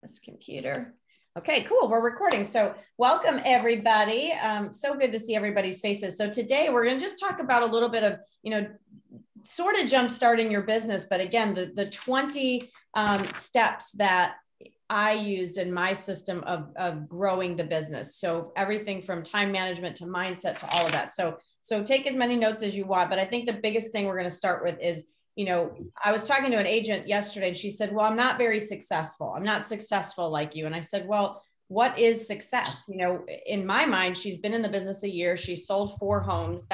This computer. Okay, cool. We're recording. So welcome everybody. So good to see everybody's faces. So today we're going to just talk about a little bit of, sort of jump starting your business. But again, the 20 steps that I used in my system of growing the business. So everything from time management to mindset to all of that. So take as many notes as you want. But I think the biggest thing we're going to start with is, I was talking to an agent yesterday and she said, well, I'm not very successful. I'm not successful like you. And I said, well, what is success? In my mind, she's been in the business a year. She sold 4 homes.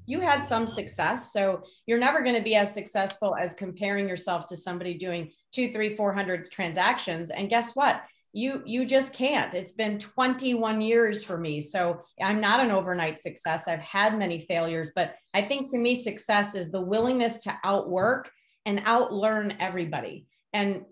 You had some success. So you're never going to be as successful as comparing yourself to somebody doing 200, 300, 400 transactions. And guess what? You just can't. It's been 21 years for me. So I'm not an overnight success. I've had many failures, but I think to me, success is the willingness to outwork and outlearn everybody. And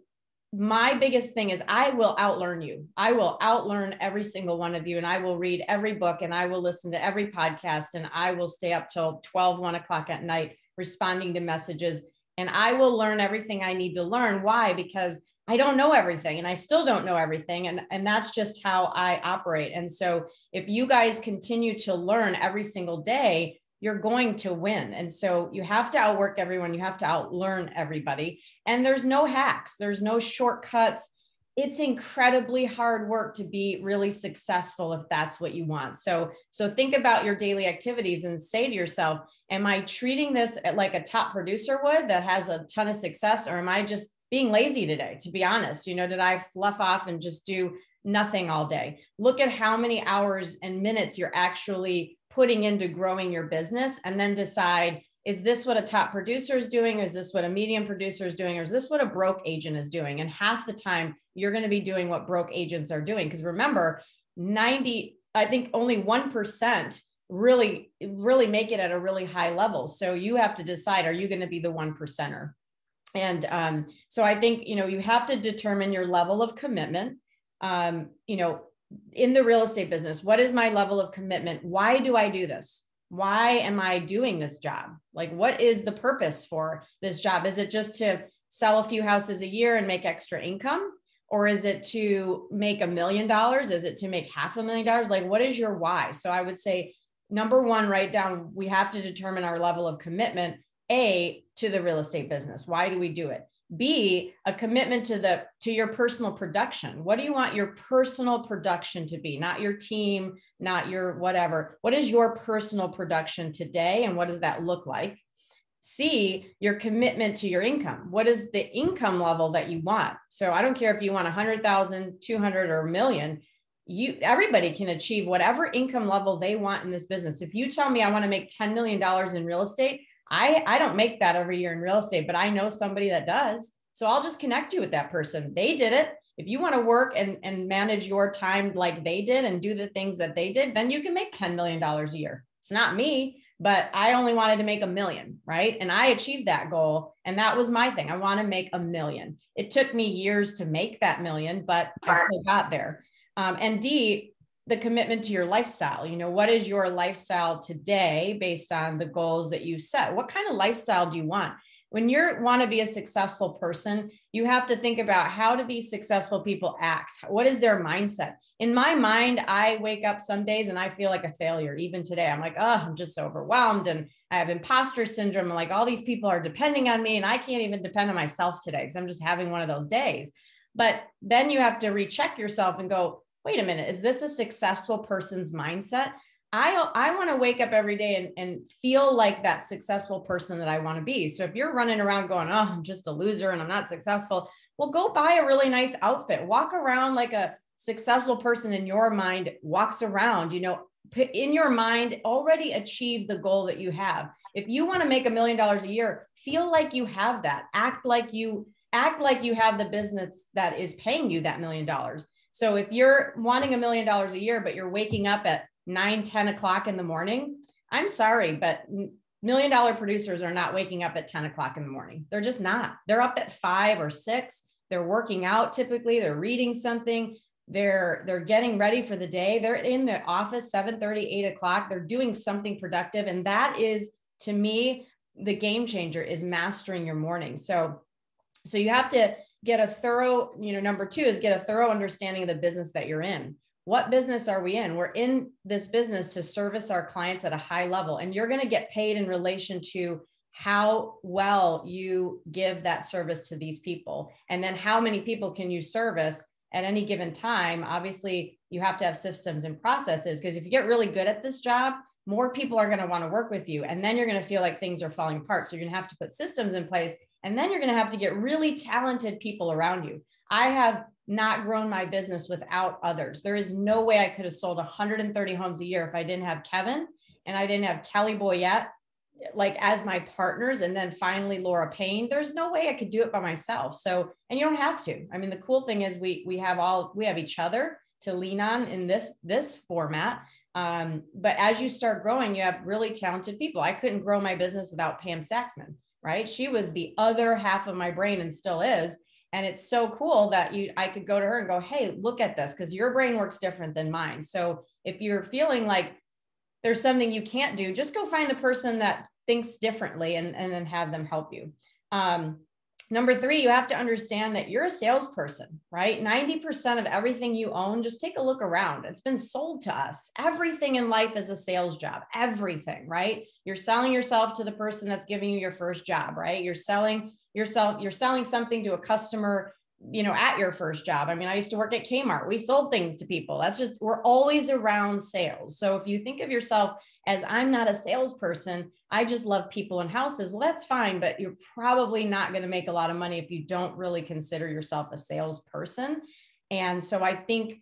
my biggest thing is I will outlearn you. I will outlearn every single one of you. And I will read every book and I will listen to every podcast and I will stay up till 12, 1 o'clock at night, responding to messages. And I will learn everything I need to learn. Why? Because I don't know everything and I still don't know everything. And that's just how I operate. And so if you guys continue to learn every single day, you're going to win. And so you have to outwork everyone. You have to outlearn everybody. And there's no hacks. There's no shortcuts. It's incredibly hard work to be really successful if that's what you want. So think about your daily activities and say to yourself, am I treating this like a top producer would that has a ton of success? Or am I just being lazy today, to be honest? Did I fluff off and just do nothing all day? Look at how many hours and minutes you're actually putting into growing your business and then decide, is this what a top producer is doing? Or is this what a medium producer is doing? Or is this what a broke agent is doing? And half the time you're going to be doing what broke agents are doing. Because remember, I think only 1% really make it at a really high level. So you have to decide, are you going to be the 1%er? And so I think, you have to determine your level of commitment. In the real estate business, what is my level of commitment? Why do I do this? Why am I doing this job? Like, what is the purpose for this job? Is it just to sell a few houses a year and make extra income? Or is it to make $1 million? Is it to make $500,000? Like, what is your why? So I would say, number one, write down, we have to determine our level of commitment, A, to the real estate business. Why do we do it? B, a commitment to your personal production. What do you want your personal production to be? Not your team, not your whatever. What is your personal production today? And what does that look like? C, your commitment to your income. What is the income level that you want? So I don't care if you want 100,000, 200, or $1 million. Everybody can achieve whatever income level they want in this business. If you tell me I want to make $10 million in real estate, I don't make that every year in real estate, but I know somebody that does. So I'll just connect you with that person. They did it. If you want to work and manage your time like they did and do the things that they did, then you can make $10 million a year. It's not me, but I only wanted to make $1 million, right? And I achieved that goal. And that was my thing. I want to make $1 million. It took me years to make that $1 million, but I still got there. And D, the commitment to your lifestyle. What is your lifestyle today based on the goals that you set? What kind of lifestyle do you want? When you want to be a successful person, you have to think about, how do these successful people act? What is their mindset? In my mind, I wake up some days and I feel like a failure. Even today, I'm like, oh, I'm just so overwhelmed and I have imposter syndrome. And like, all these people are depending on me and I can't even depend on myself today because I'm just having one of those days. But then you have to recheck yourself and go, wait a minute, is this a successful person's mindset? I want to wake up every day and feel like that successful person that I want to be. So if you're running around going, oh, I'm just a loser and I'm not successful, well, go buy a really nice outfit. Walk around like a successful person in your mind walks around, in your mind, already achieve the goal that you have. If you want to make $1 million a year, feel like you have that. Act like you have the business that is paying you that $1 million. So if you're wanting $1 million a year, but you're waking up at 9, 10 o'clock in the morning, I'm sorry, but $1 million producers are not waking up at 10 o'clock in the morning. They're just not. They're up at 5 or 6. They're working out. Typically they're reading something. They're getting ready for the day. They're in the office 7:30, 8 o'clock. They're doing something productive. And that is, to me, the game changer is mastering your morning. So you have to get a thorough, number two is get a thorough understanding of the business that you're in. What business are we in? We're in this business to service our clients at a high level, and you're going to get paid in relation to how well you give that service to these people. And then how many people can you service at any given time? Obviously, you have to have systems and processes, because if you get really good at this job, more people are going to want to work with you. And then you're going to feel like things are falling apart. So you're going to have to put systems in place. And then you're going to have to get really talented people around you. I have not grown my business without others. There is no way I could have sold 130 homes a year if I didn't have Kevin and I didn't have Kelly Boyette like as my partners, and then finally Laura Payne. There's no way I could do it by myself. So, and you don't have to. I mean, the cool thing is we have each other to lean on in this format. But as you start growing, you have really talented people. I couldn't grow my business without Pam Saxman, right? She was the other half of my brain and still is. And it's so cool that I could go to her and go, hey, look at this, because your brain works different than mine. So if you're feeling like there's something you can't do, just go find the person that thinks differently and then have them help you. Number three, you have to understand that you're a salesperson, right? 90% of everything you own, just take a look around. It's been sold to us. Everything in life is a sales job, everything, right? You're selling yourself to the person that's giving you your first job, right? You're selling something to a customer, at your first job. I mean, I used to work at Kmart. We sold things to people. We're always around sales. So if you think of yourself as, I'm not a salesperson, I just love people and houses, well, that's fine, but you're probably not going to make a lot of money if you don't really consider yourself a salesperson. And so I think,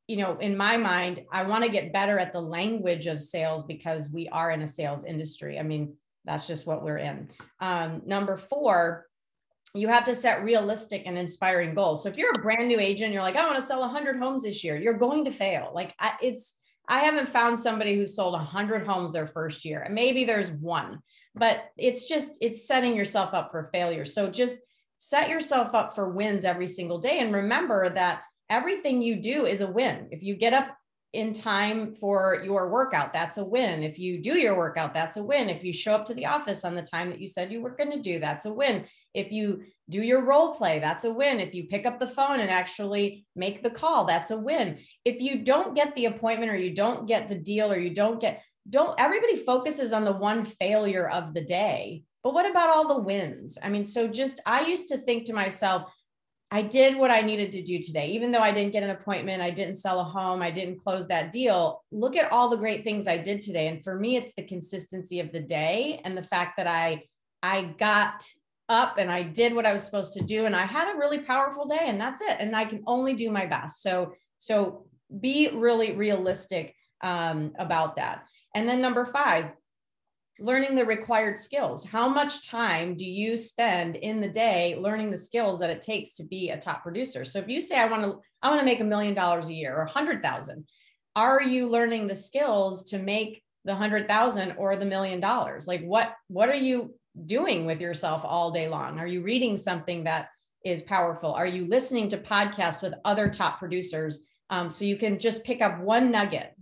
in my mind, I want to get better at the language of sales, because we are in a sales industry. I mean, that's just what we're in. Number four, you have to set realistic and inspiring goals. So if you're a brand new agent, you're like, I want to sell 100 homes this year, you're going to fail. Like I haven't found somebody who sold 100 homes their first year. Maybe there's one, but it's setting yourself up for failure. So just set yourself up for wins every single day. And remember that everything you do is a win. If you get up in time for your workout, that's a win. If you do your workout, that's a win. If you show up to the office on the time that you said you were going to do, that's a win. If you do your role play, that's a win. If you pick up the phone and actually make the call, that's a win. If you don't get the appointment, or you don't get the deal, or you everybody focuses on the one failure of the day, but what about all the wins? I mean, I used to think to myself, I did what I needed to do today. Even though I didn't get an appointment, I didn't sell a home, I didn't close that deal. Look at all the great things I did today. And for me, it's the consistency of the day and the fact that I got up and I did what I was supposed to do. And I had a really powerful day, and that's it. And I can only do my best. So be really realistic about that. And then number five, learning the required skills. How much time do you spend in the day learning the skills that it takes to be a top producer? So if you say, I want to make $1 million a year, or 100,000, are you learning the skills to make the 100,000 or the $1 million? Like what are you doing with yourself all day long? Are you reading something that is powerful? Are you listening to podcasts with other top producers? So you can just pick up one nugget.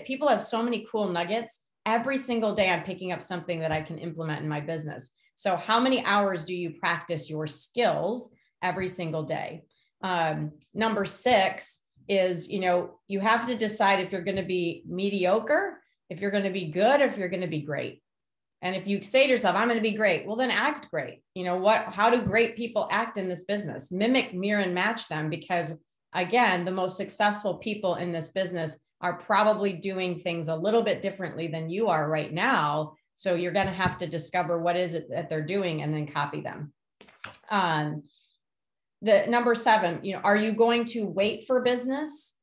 People have so many cool nuggets. Every single day, I'm picking up something that I can implement in my business. So how many hours do you practice your skills every single day? Number six is, you have to decide if you're going to be mediocre, if you're going to be good, or if you're going to be great. And if you say to yourself, I'm going to be great, well, then act great. How do great people act in this business? Mimic, mirror, and match them, because again, the most successful people in this business are probably doing things a little bit differently than you are right now. So you're going to have to discover what is it that they're doing and then copy them. The number seven, are you going to wait for business?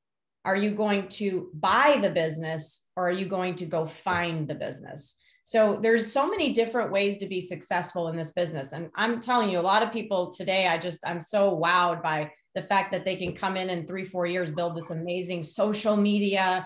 Are you going to buy the business, or are you going to go find the business? So there's so many different ways to be successful in this business. And I'm telling you, a lot of people today, I'm so wowed by the fact that they can come in 3-4 years, build this amazing social media,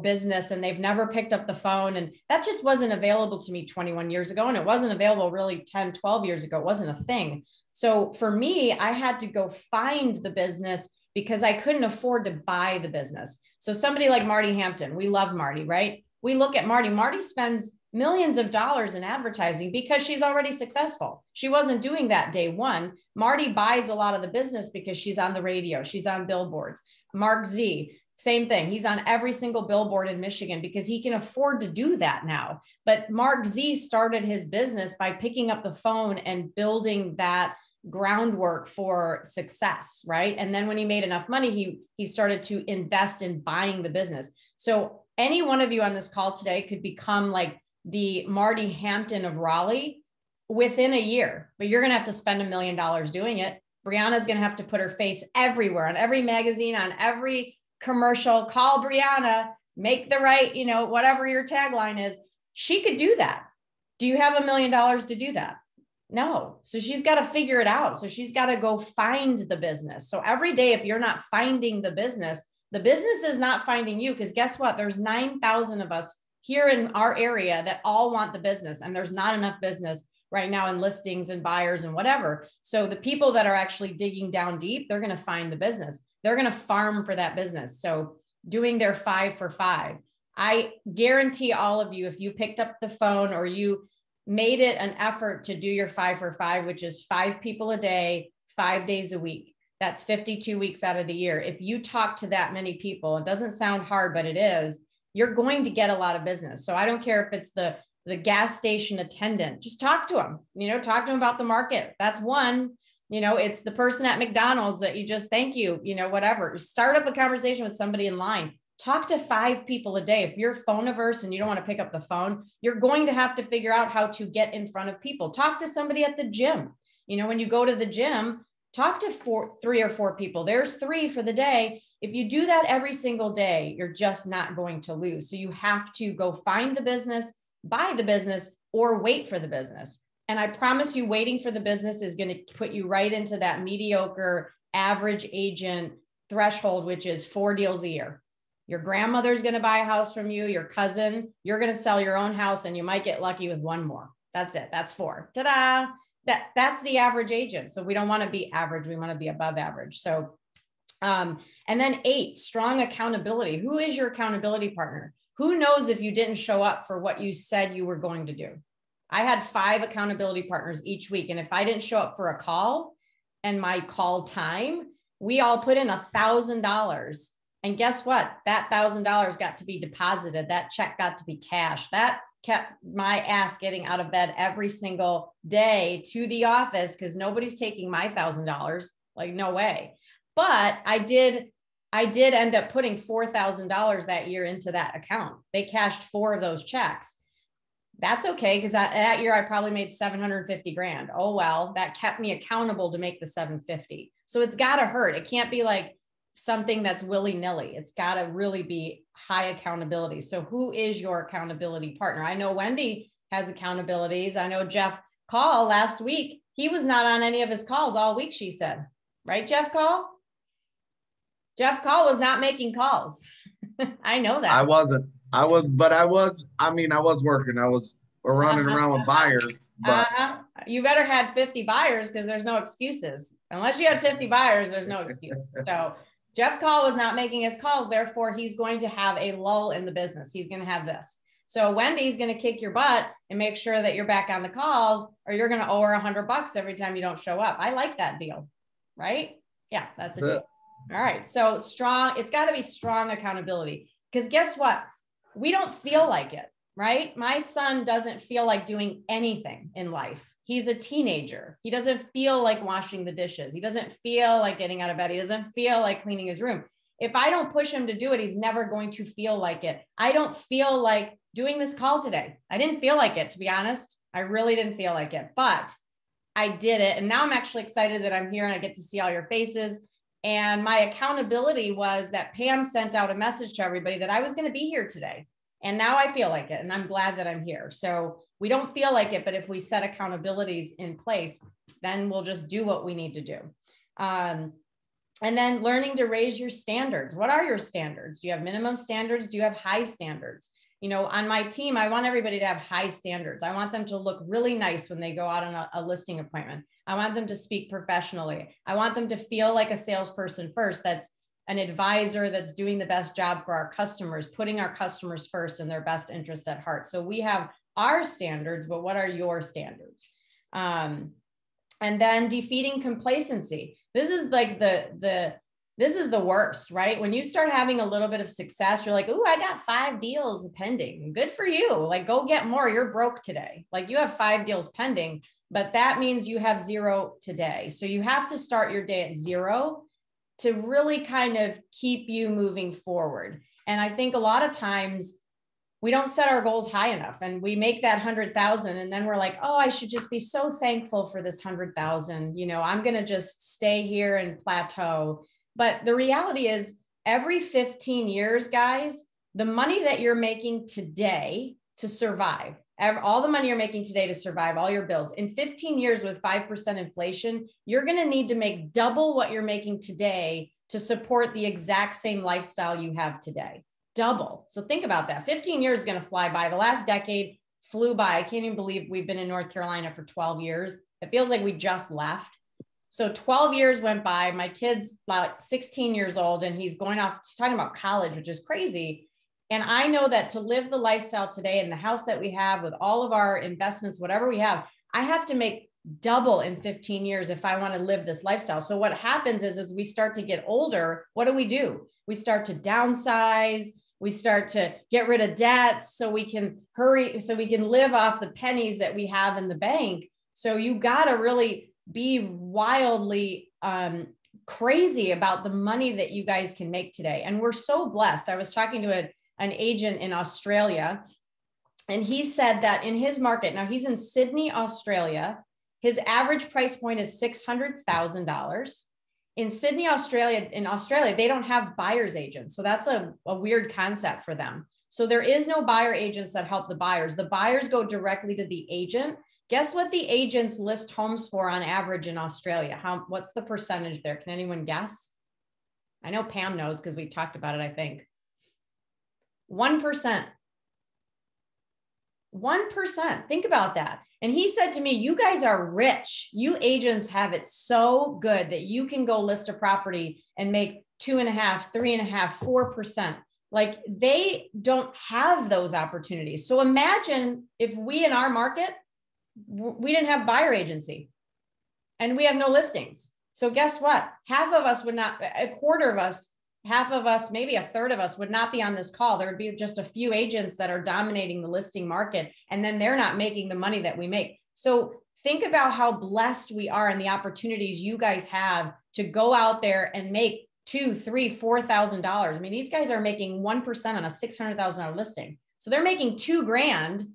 business, and they've never picked up the phone. And that just wasn't available to me 21 years ago. And it wasn't available really 10, 12 years ago. It wasn't a thing. So for me, I had to go find the business because I couldn't afford to buy the business. So somebody like Marty Hampton, we love Marty, right? We look at Marty spends millions of dollars in advertising because she's already successful. She wasn't doing that day one. Marty buys a lot of the business because she's on the radio, she's on billboards. Mark Z, same thing. He's on every single billboard in Michigan because he can afford to do that now. But Mark Z started his business by picking up the phone and building that groundwork for success, right? And then when he made enough money, he started to invest in buying the business. So any one of you on this call today could become like the Marty Hampton of Raleigh within a year, but you're going to have to spend $1 million doing it. Brianna's going to have to put her face everywhere, on every magazine, on every commercial. Call Brianna, make the right, whatever your tagline is. She could do that. Do you have $1 million to do that? No. So she's got to figure it out. So she's got to go find the business. So every day, if you're not finding the business is not finding you, because guess what? There's 9,000 of us here in our area that all want the business, and there's not enough business right now in listings and buyers and whatever. So the people that are actually digging down deep, they're going to find the business. They're going to farm for that business. So doing their 5 for 5, I guarantee all of you, if you picked up the phone or you made it an effort to do your 5 for 5, which is 5 people a day, 5 days a week, that's 52 weeks out of the year. If you talk to that many people, it doesn't sound hard, but it is, you're going to get a lot of business. So I don't care if it's the gas station attendant, just talk to them, talk to them about the market. That's one. It's the person at McDonald's that you just thank you, whatever. Start up a conversation with somebody in line. Talk to 5 people a day. If you're phone averse and you don't want to pick up the phone, you're going to have to figure out how to get in front of people. Talk to somebody at the gym. When you go to the gym, talk to 3 or 4 people. There's 3 for the day. If you do that every single day, you're just not going to lose. So you have to go find the business, buy the business, or wait for the business. And I promise you, waiting for the business is going to put you right into that mediocre average agent threshold, which is 4 deals a year. Your grandmother's going to buy a house from you, your cousin, you're going to sell your own house, and you might get lucky with 1 more. That's it. That's 4. Ta-da! That's the average agent. So we don't want to be average. We want to be above average. So, and then 8, strong accountability. Who is your accountability partner? Who knows if you didn't show up for what you said you were going to do? I had 5 accountability partners each week. And if I didn't show up for a call and my call time, we all put in $1,000. And guess what? That $1,000 got to be deposited. That check got to be cashed. That kept my ass getting out of bed every single day to the office, because nobody's taking my $1,000. Like, no way. But I did end up putting $4,000 that year into that account. They cashed 4 of those checks. That's okay, because that year I probably made $750,000. Oh, well, that kept me accountable to make the 750. So it's got to hurt. It can't be like something that's willy-nilly. It's got to really be high accountability. So who is your accountability partner? I know Wendy has accountabilities. I know Jeff Call last week, he was not on any of his calls all week, she said. Right, Jeff Call? Jeff Call was not making calls. I know that. I wasn't. I was working. We're running around with buyers. But you better had 50 buyers, because there's no excuses. Unless you had 50 buyers, there's no excuse. So Jeff Call was not making his calls. Therefore, he's going to have a lull in the business. He's going to have this. So Wendy's going to kick your butt and make sure that you're back on the calls, or you're going to owe her $100 every time you don't show up. I like that deal, right? Yeah, that's a deal. All right. So strong, it's got to be strong accountability, because guess what? We don't feel like it, right? My son doesn't feel like doing anything in life. He's a teenager. He doesn't feel like washing the dishes. He doesn't feel like getting out of bed. He doesn't feel like cleaning his room. If I don't push him to do it, he's never going to feel like it. I don't feel like doing this call today. I didn't feel like it, to be honest. I really didn't feel like it, but I did it. And now I'm actually excited that I'm here and I get to see all your faces. And my accountability was that Pam sent out a message to everybody that I was going to be here today. And now I feel like it. And I'm glad that I'm here. So we don't feel like it, but if we set accountabilities in place, then we'll just do what we need to do. And then learning to raise your standards. What are your standards? Do you have minimum standards? Do you have high standards? On my team, I want everybody to have high standards. I want them to look really nice when they go out on a listing appointment. I want them to speak professionally. I want them to feel like a salesperson first. That's an advisor that's doing the best job for our customers, putting our customers first and their best interest at heart. So we have our standards, but what are your standards? And then defeating complacency. This is like this is the worst, right? When you start having a little bit of success, you're like, "Ooh, I got 5 deals pending. Good for you. Like, go get more. You're broke today. Like, you have 5 deals pending, but that means you have 0 today. So you have to start your day at 0 to really kind of keep you moving forward. And I think a lot of times we don't set our goals high enough, and we make that 100,000. And then we're like, oh, I should just be so thankful for this 100,000. You know, I'm going to just stay here and plateau. But the reality is every 15 years, guys, the money that you're making today to survive, all the money you're making today to survive all your bills, in 15 years with 5% inflation, you're going to need to make double what you're making today to support the exact same lifestyle you have today. Double. So think about that. 15 years is going to fly by. The last decade flew by. I can't even believe we've been in North Carolina for 12 years. It feels like we just left. So 12 years went by. My kid's about 16 years old, and he's going off, he's talking about college, which is crazy. And I know that to live the lifestyle today in the house that we have with all of our investments, whatever we have, I have to make double in 15 years if I want to live this lifestyle. So what happens is, as we start to get older, what do? We start to downsize. We start to get rid of debts so we can live off the pennies that we have in the bank. So you got to really be wildly crazy about the money that you guys can make today. And we're so blessed. I was talking to an agent in Australia, and he said that in his market, now he's in Sydney, Australia, his average price point is $600,000. In Sydney, Australia, they don't have buyer's agents. So that's a weird concept for them. So there is no buyer agents that help the buyers. The buyers go directly to the agent. Guess what the agents list homes for on average in Australia? What's the percentage there? Can anyone guess? I know Pam knows because we talked about it, I think. 1%. 1%. Think about that. And he said to me, you guys are rich. You agents have it so good that you can go list a property and make 2.5%, 3.5%, 4%. Like, they don't have those opportunities. So imagine if we in our market, we didn't have buyer agency and we have no listings. So guess what? Half of us would not, a quarter of us, half of us, maybe a third of us would not be on this call. There would be just a few agents that are dominating the listing market, and then they're not making the money that we make. So think about how blessed we are and the opportunities you guys have to go out there and make $2,000, $3,000, $4,000. I mean, these guys are making 1% on a $600,000 listing. So they're making $2,000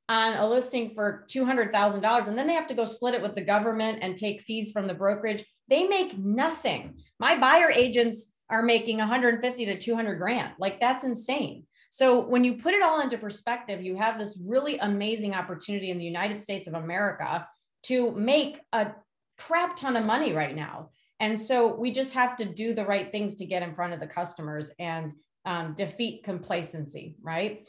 on a listing for $200,000. And then they have to go split it with the government and take fees from the brokerage. They make nothing. My buyer agents are making 150 to 200 grand. Like, that's insane. So when you put it all into perspective, you have this really amazing opportunity in the United States of America to make a crap ton of money right now. And so we just have to do the right things to get in front of the customers and defeat complacency, right?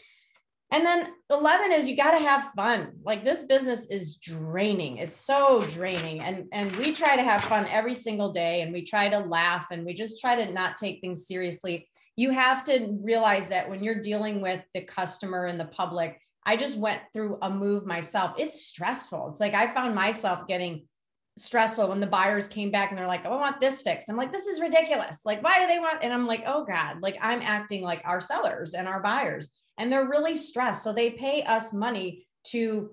And then 11 is you got to have fun. Like, this business is draining. It's so draining. And we try to have fun every single day, and we try to laugh, and we just try to not take things seriously. You have to realize that when you're dealing with the customer and the public, I just went through a move myself. It's stressful. It's like, I found myself getting stressful when the buyers came back and they're like, oh, I want this fixed. I'm like, this is ridiculous. Like, why do they want? And I'm like, oh God, like, I'm acting like our sellers and our buyers. And they're really stressed. So they pay us money to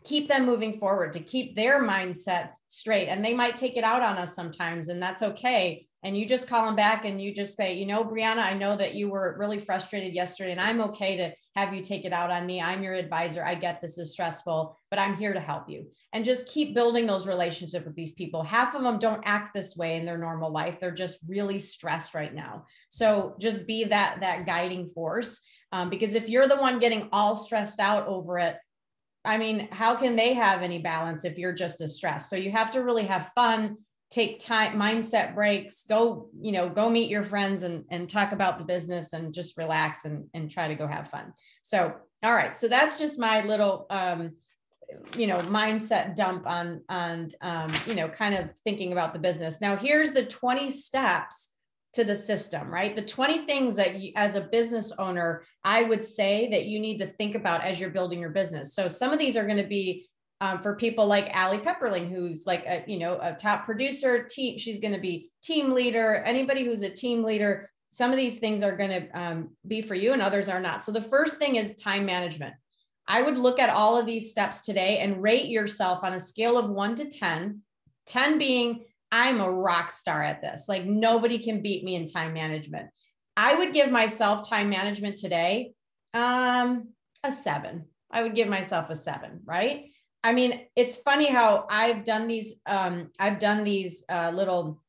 keep them moving forward, to keep their mindset straight. And they might take it out on us sometimes, and that's okay. And you just call them back and you just say, you know, Brianna, I know that you were really frustrated yesterday, and I'm okay to have you take it out on me. I'm your advisor. I get this is stressful, but I'm here to help you. And just keep building those relationships with these people. Half of them don't act this way in their normal life. They're just really stressed right now. So just be that guiding force. Because if you're the one getting all stressed out over it, I mean, how can they have any balance if you're just as stressed? So you have to really have fun, take time, mindset breaks, go meet your friends and talk about the business, and just relax and try to go have fun. So, all right. So that's just my little, mindset dump on kind of thinking about the business. Now, here's the 20 steps to the system, right? The 20 things that you, as a business owner, I would say that you need to think about as you're building your business. So some of these are going to be for people like Allie Pepperling, who's like a, you know, a top producer, she's going to be team leader. Anybody who's a team leader, some of these things are going to be for you and others are not. So the first thing is time management. I would look at all of these steps today and rate yourself on a scale of 1 to 10, 10 being I'm a rock star at this. Like nobody can beat me in time management. I would give myself time management today a 7. I would give myself a 7, right? I mean, it's funny how I've done these little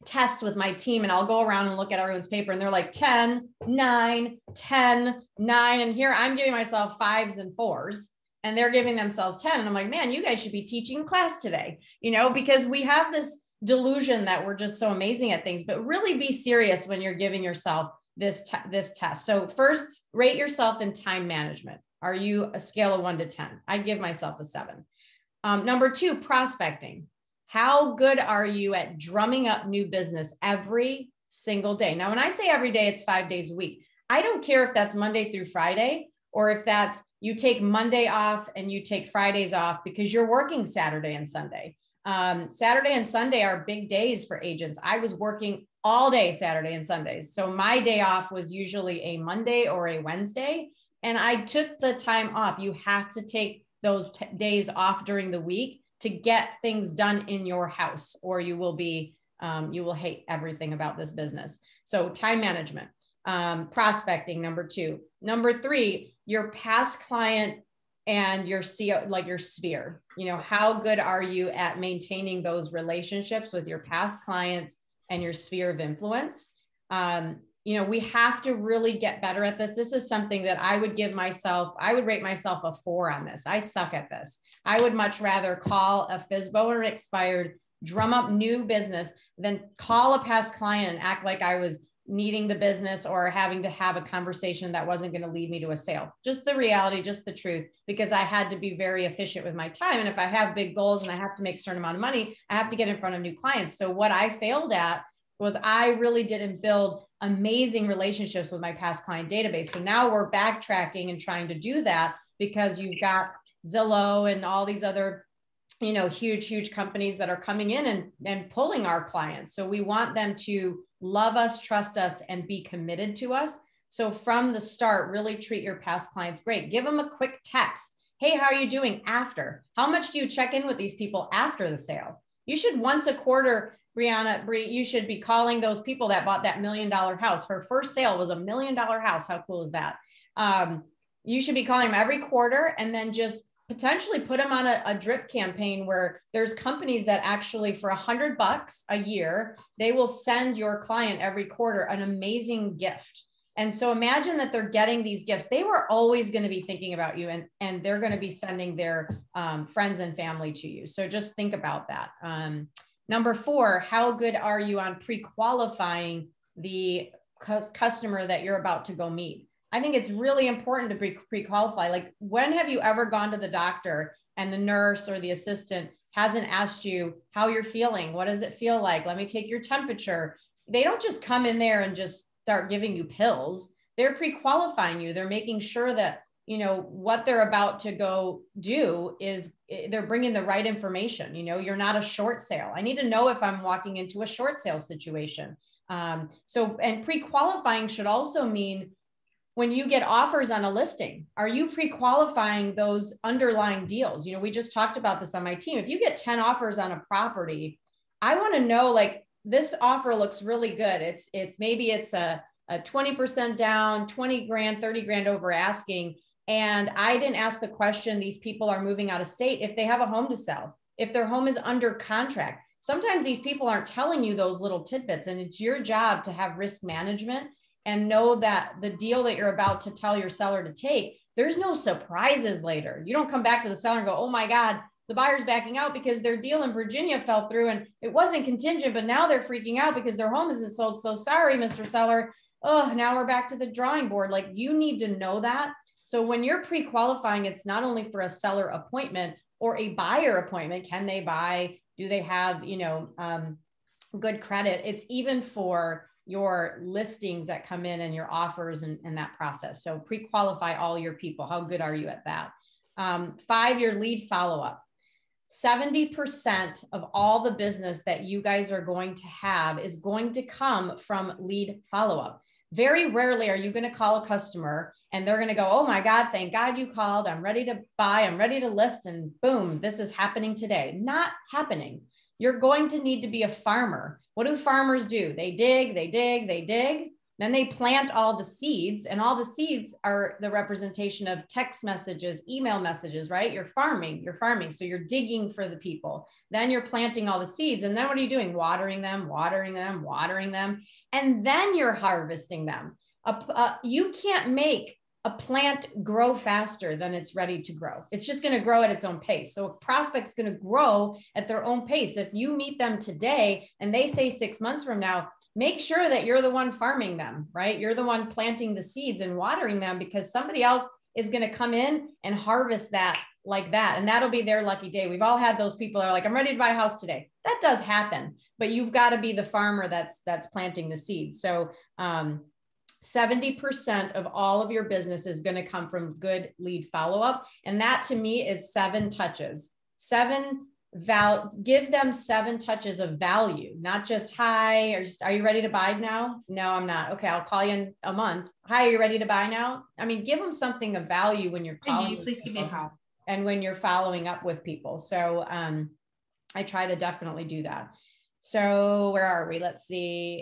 tests with my team, and I'll go around and look at everyone's paper and they're like 10, 9, 10, 9. And here I'm giving myself 5s and 4s and they're giving themselves 10. And I'm like, man, you guys should be teaching class today, you know, because we have this delusion that we're just so amazing at things, but really be serious when you're giving yourself this test. So first, rate yourself in time management. Are you a scale of 1 to 10? I give myself a 7. Number 2, prospecting. How good are you at drumming up new business every single day? Now, when I say every day, it's 5 days a week. I don't care if that's Monday through Friday, or if that's you take Monday off and you take Fridays off because you're working Saturday and Sunday. Saturday and Sunday are big days for agents. I was working all day Saturday and Sundays. So my day off was usually a Monday or a Wednesday. And I took the time off. You have to take those days off during the week to get things done in your house, or you will be, you will hate everything about this business. So time management, prospecting, number 2. Number 3, your past client and your CO, like your sphere. You know, how good are you at maintaining those relationships with your past clients and your sphere of influence? You know, we have to really get better at this. This is something that I would give myself, I would rate myself a 4 on this. I suck at this. I would much rather call a FSBO or an expired, drum up new business than call a past client and act like I was needing the business or having to have a conversation that wasn't going to lead me to a sale. Just the reality, just the truth, because I had to be very efficient with my time. And if I have big goals and I have to make a certain amount of money, I have to get in front of new clients. So what I failed at was I really didn't build amazing relationships with my past client database. So now we're backtracking and trying to do that because you've got Zillow and all these other, you know, huge companies that are coming in and pulling our clients. So we want them to love us, trust us, and be committed to us. So from the start, really treat your past clients great. Give them a quick text. Hey, how are you doing after? How much do you check in with these people after the sale? You should once a quarter, Brie, you should be calling those people that bought that $1 million house. Her first sale was $1 million house. How cool is that? You should be calling them every quarter and then just potentially put them on a drip campaign where there's companies that actually for $100 a year, they will send your client every quarter an amazing gift. And so imagine that they're getting these gifts. They were always going to be thinking about you and they're going to be sending their friends and family to you. So just think about that. Number 4, how good are you on pre-qualifying the customer that you're about to go meet? I think it's really important to pre-qualify. Like, when have you ever gone to the doctor and the nurse or the assistant hasn't asked you how you're feeling? What does it feel like? Let me take your temperature. They don't just come in there and just start giving you pills. They're pre-qualifying you. They're making sure that, you know, what they're about to go do is they're bringing the right information. You know, you're not a short sale. I need to know if I'm walking into a short sale situation. And pre-qualifying should also mean when you get offers on a listing, are you pre-qualifying those underlying deals? You know, we just talked about this on my team. If you get 10 offers on a property, I want to know, like, this offer looks really good. Maybe it's a 20% down, 20 grand, 30 grand over asking. And I didn't ask the question, these people are moving out of state, if they have a home to sell, if their home is under contract. Sometimes these people aren't telling you those little tidbits, and it's your job to have risk management and know that the deal that you're about to tell your seller to take, there's no surprises later. You don't come back to the seller and go, oh my God, the buyer's backing out because their deal in Virginia fell through and it wasn't contingent, but now they're freaking out because their home isn't sold. So sorry, Mr. Seller. Oh, now we're back to the drawing board. Like, you need to know that. So when you're pre-qualifying, it's not only for a seller appointment or a buyer appointment. Can they buy? Do they have, you know, good credit? It's even for your listings that come in and your offers and that process. So pre-qualify all your people. How good are you at that? 5, your lead follow-up. 70% of all the business that you guys are going to have is going to come from lead follow-up. Very rarely are you going to call a customer and they're going to go, oh my God, thank God you called. I'm ready to buy. I'm ready to list. And boom, this is happening today. Not happening. You're going to need to be a farmer. What do farmers do? They dig, they dig, they dig. Then they plant all the seeds, and all the seeds are the representation of text messages, email messages, right? You're farming. So you're digging for the people. Then you're planting all the seeds. And then what are you doing? Watering them, watering them, watering them. And then you're harvesting them. You can't make a plant grow faster than it's ready to grow. It's just going to grow at its own pace. So a prospect's going to grow at their own pace. If you meet them today and they say 6 months from now, make sure that you're the one farming them, right? You're the one planting the seeds and watering them, because somebody else is going to come in and harvest that like that. And that'll be their lucky day. We've all had those people that are like, I'm ready to buy a house today. That does happen, but you've got to be the farmer that's planting the seeds. So 70% of all of your business is going to come from good lead follow-up. And that to me is 7 touches. Give them 7 touches of value, not just hi, or just, are you ready to buy now? No, I'm not. Okay, I'll call you in a month. Hi, are you ready to buy now? I mean, give them something of value when you're calling. Hey, please give me a call. And when you're following up with people. So I try to definitely do that. So where are we? Let's see.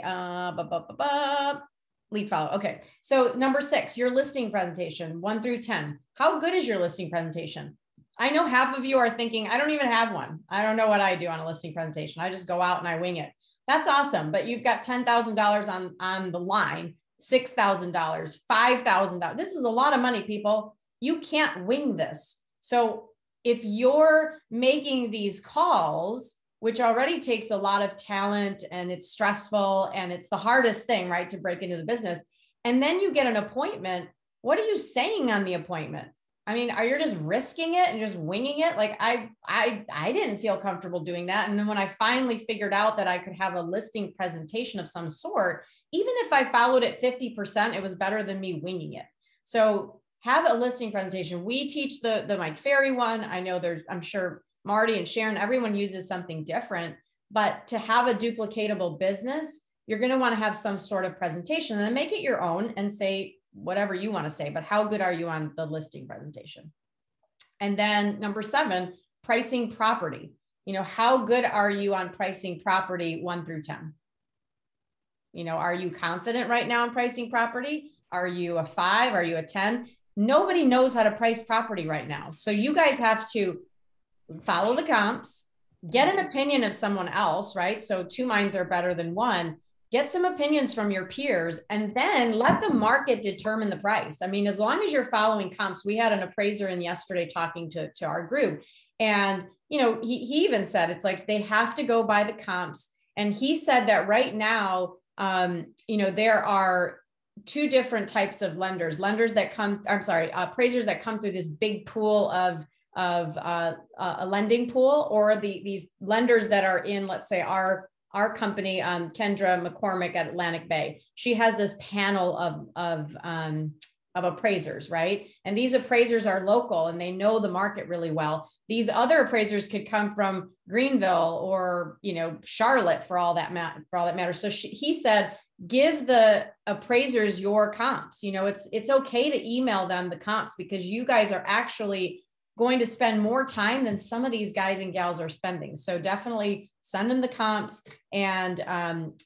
Lead follow. Okay. So number 6, your listing presentation, 1 through 10. How good is your listing presentation? I know half of you are thinking, I don't even have one. I don't know what I do on a listing presentation. I just go out and I wing it. That's awesome. But you've got $10,000 on the line, $6,000, $5,000. This is a lot of money, people. You can't wing this. So if you're making these calls, which already takes a lot of talent and it's stressful and it's the hardest thing, right, to break into the business. And then you get an appointment. What are you saying on the appointment? I mean, are you just risking it and just winging it? Like I didn't feel comfortable doing that. And then when I finally figured out that I could have a listing presentation of some sort, even if I followed it 50%, it was better than me winging it. So have a listing presentation. We teach the Mike Ferry one. I know I'm sure Marty and Sharon, everyone uses something different, but to have a duplicatable business, you're going to want to have some sort of presentation and then make it your own and say whatever you want to say, but how good are you on the listing presentation? And then number 7, pricing property. You know, how good are you on pricing property 1 through 10? You know, are you confident right now in pricing property? Are you a 5? Are you a 10? Nobody knows how to price property right now. So you guys have to follow the comps, get an opinion of someone else, right? So 2 minds are better than 1. Get some opinions from your peers, and then let the market determine the price. I mean, as long as you're following comps, we had an appraiser in yesterday talking to our group, and, you know, he even said, it's like, they have to go by the comps. And he said that right now, you know, there are 2 different types of lenders that come, appraisers that come through this big pool of a lending pool, or these lenders that are in, let's say, our company, Kendra McCormick at Atlantic Bay. She has this panel of appraisers, right? And these appraisers are local and they know the market really well. These other appraisers could come from Greenville or, you know, Charlotte for all that matters. So he said, give the appraisers your comps. You know, it's okay to email them the comps, because you guys are actually going to spend more time than some of these guys and gals are spending. So definitely send them the comps and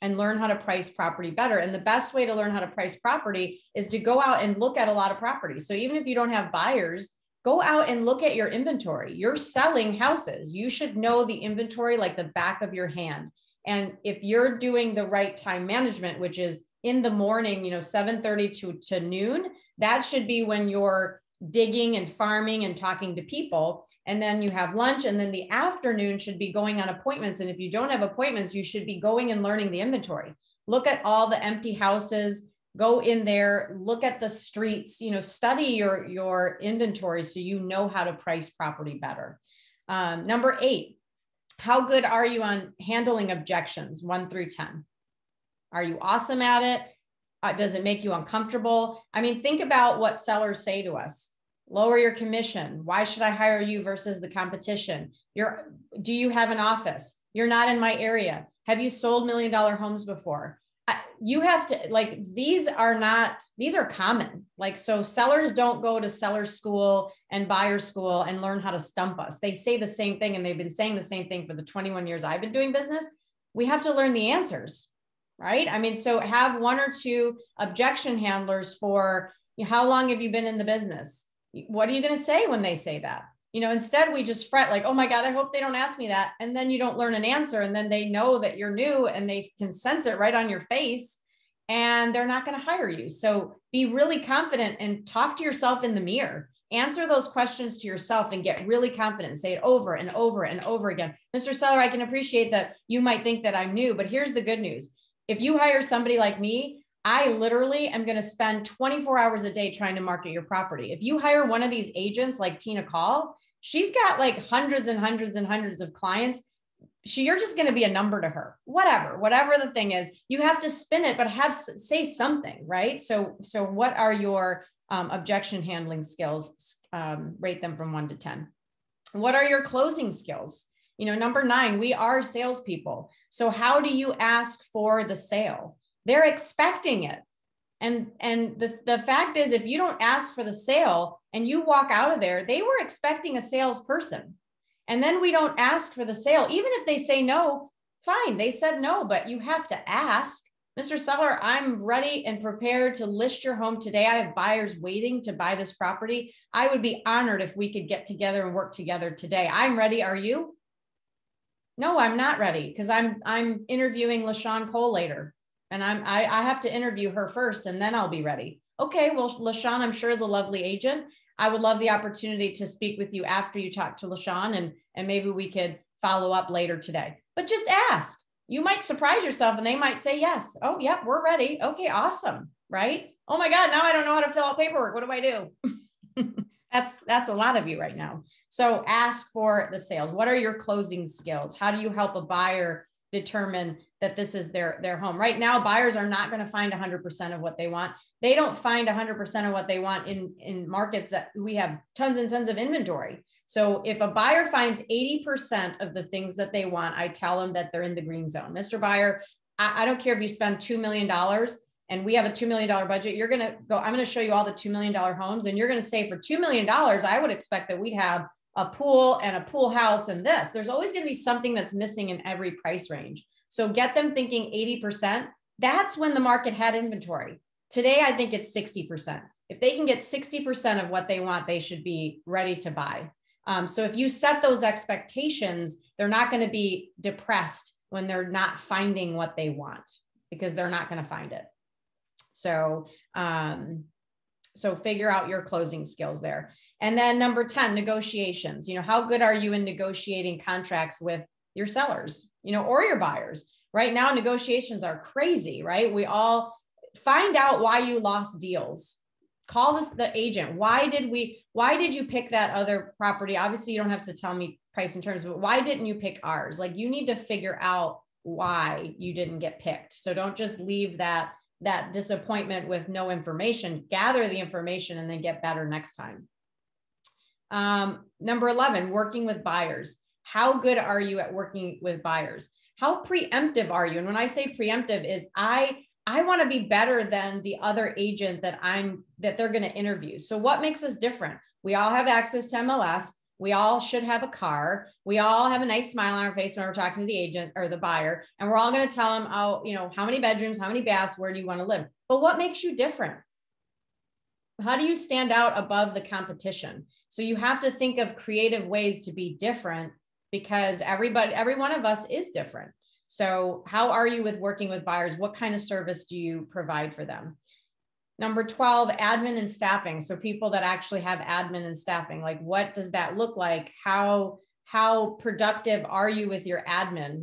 learn how to price property better. And the best way to learn how to price property is to go out and look at a lot of properties. So even if you don't have buyers, go out and look at your inventory. You're selling houses. You should know the inventory like the back of your hand. And if you're doing the right time management, which is in the morning, you know, 7:30 to noon, that should be when you're digging and farming and talking to people. And then you have lunch, and then the afternoon should be going on appointments. And if you don't have appointments, you should be going and learning the inventory. Look at all the empty houses, go in there, look at the streets, you know, study your inventory so you know how to price property better. Number 8, how good are you on handling objections 1 through 10? Are you awesome at it? Does it make you uncomfortable? I mean, think about what sellers say to us. Lower your commission. Why should I hire you versus the competition? Do you have an office? You're not in my area. Have you sold $1 million homes before? You have to, like, these are common. Like, so sellers don't go to seller school and buyer school and learn how to stump us. They say the same thing, and they've been saying the same thing for the 21 years I've been doing business. We have to learn the answers, right? I mean, so have 1 or 2 objection handlers for, how long have you been in the business? What are you going to say when they say that? Instead we just fret like, oh my God, I hope they don't ask me that. And then you don't learn an answer. And then they know that you're new and they can sense it right on your face, and they're not going to hire you. So be really confident and talk to yourself in the mirror. Answer those questions to yourself and get really confident and say it over and over and over again. Mr. Seller, I can appreciate that you might think that I'm new, but here's the good news. If you hire somebody like me, I literally am going to spend 24 hours a day trying to market your property. If you hire one of these agents like Tina Call, she's got like hundreds and hundreds and hundreds of clients. You're just going to be a number to her, whatever the thing is. You have to spin it, but say something, right? So what are your objection handling skills? Rate them from 1 to 10. What are your closing skills? Number 9, we are salespeople. So how do you ask for the sale? They're expecting it. And the fact is, if you don't ask for the sale and you walk out of there, they were expecting a salesperson. And then we don't ask for the sale. Even if they say no, fine, they said no, but you have to ask. Mr. Seller, I'm ready and prepared to list your home today. I have buyers waiting to buy this property. I would be honored if we could get together and work together today. I'm ready. Are you? No, I'm not ready, because I'm interviewing LaShawn Cole later. And I have to interview her first, and then I'll be ready. Okay, well, LaShawn, I'm sure, is a lovely agent. I would love the opportunity to speak with you after you talk to LaShawn, and maybe we could follow up later today. But just ask. You might surprise yourself, and they might say yes. Oh, yep, we're ready. Okay, awesome, right? Oh my God, now I don't know how to fill out paperwork. What do I do? That's a lot of you right now. So ask for the sales. What are your closing skills? How do you help a buyer determine that this is their home? Right now, buyers are not going to find 100% of what they want. They don't find 100% of what they want in markets that we have tons and tons of inventory. So if a buyer finds 80% of the things that they want, I tell them that they're in the green zone. Mr. Buyer, I don't care if you spend $2 million and we have a $2 million budget, you're going to go, I'm going to show you all the $2 million homes. And you're going to say, for $2 million, I would expect that we'd have a pool and a pool house and this. There's always going to be something that's missing in every price range. So get them thinking 80%. That's when the market had inventory. Today, I think it's 60%. If they can get 60% of what they want, they should be ready to buy. So if you set those expectations, they're not going to be depressed when they're not finding what they want, because they're not going to find it. So, so figure out your closing skills there. And then number 10, negotiations. How good are you in negotiating contracts with your sellers, or your buyers? Right now, negotiations are crazy, right? We all find out why you lost deals. Call the agent. Why did you pick that other property? Obviously, you don't have to tell me price and terms, but why didn't you pick ours? Like, you need to figure out why you didn't get picked. So don't just leave that disappointment with no information. Gather the information and then get better next time. Number 11, working with buyers. How good are you at working with buyers? How preemptive are you? And when I say preemptive, is I want to be better than the other agent that they're going to interview. So what makes us different? We all have access to MLS. We all should have a car. We all have a nice smile on our face when we're talking to the agent or the buyer. And we're all going to tell them, oh, how many bedrooms, how many baths, where do you want to live? But what makes you different? How do you stand out above the competition? So you have to think of creative ways to be different, because every one of us is different. So how are you with working with buyers? What kind of service do you provide for them? Number 12, admin and staffing. So people that actually have admin and staffing, like, what does that look like? How productive are you with your admin?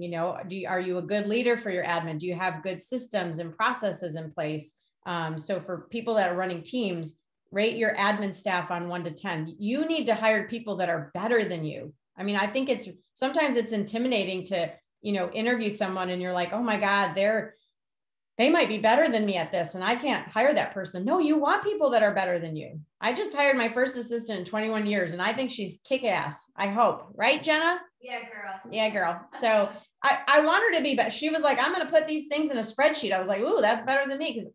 Are you a good leader for your admin? Do you have good systems and processes in place? So for people that are running teams, rate your admin staff on 1 to 10. You need to hire people that are better than you. I mean, I think sometimes it's intimidating to, interview someone and you're like, oh my God, they might be better than me at this and I can't hire that person. No, you want people that are better than you. I just hired my first assistant in 21 years and I think she's kick ass. I hope. Right, Jenna? Yeah, girl. Yeah, girl. So I want her to be better. She was like, I'm going to put these things in a spreadsheet. I was like, ooh, that's better than me. Because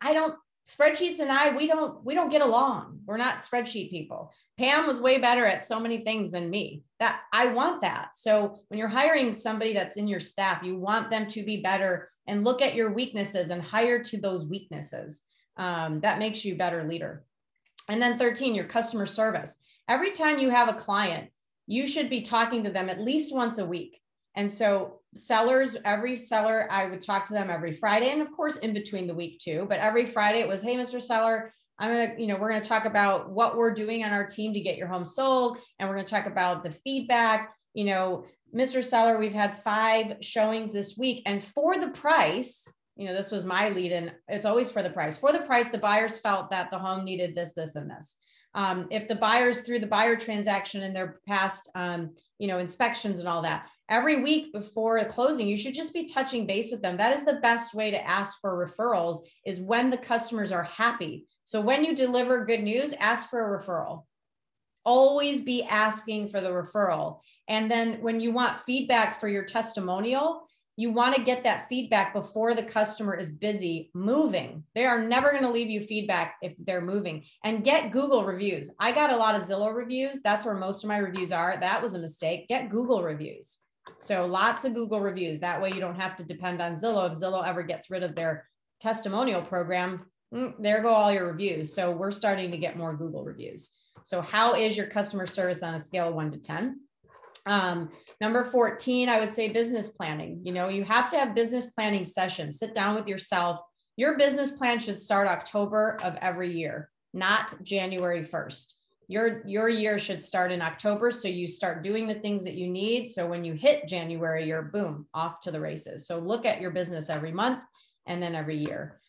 spreadsheets and we don't get along. We're not spreadsheet people. Pam was way better at so many things than me. That I want that. So when you're hiring somebody that's in your staff, you want them to be better and look at your weaknesses and hire to those weaknesses. That makes you a better leader. And then 13, your customer service. Every time you have a client, you should be talking to them at least once a week. And so sellers, every seller, I would talk to them every Friday. And of course, in between the week too, but every Friday it was, hey, Mr. Seller, we're going to talk about what we're doing on our team to get your home sold. And we're going to talk about the feedback. Mr. Seller, we've had 5 showings this week. And for the price, this was my lead in. It's always for the price. For the price, the buyers felt that the home needed this, this, and this. If the buyers through the buyer transaction in their past, inspections and all that, every week before closing, you should just be touching base with them. That is the best way to ask for referrals, is when the customers are happy. So when you deliver good news, ask for a referral. Always be asking for the referral. And then when you want feedback for your testimonial, you want to get that feedback before the customer is busy moving. They are never going to leave you feedback if they're moving. And get Google reviews. I got a lot of Zillow reviews. That's where most of my reviews are. That was a mistake. Get Google reviews. So lots of Google reviews. That way you don't have to depend on Zillow. If Zillow ever gets rid of their testimonial program, there go all your reviews. So we're starting to get more Google reviews. So how is your customer service on a scale of 1 to 10? Number 14, I would say business planning. You have to have business planning sessions. Sit down with yourself. Your business plan should start October of every year, not January 1st. Your year should start in October. So you start doing the things that you need. So when you hit January, you're boom, off to the races. So look at your business every month and then every year.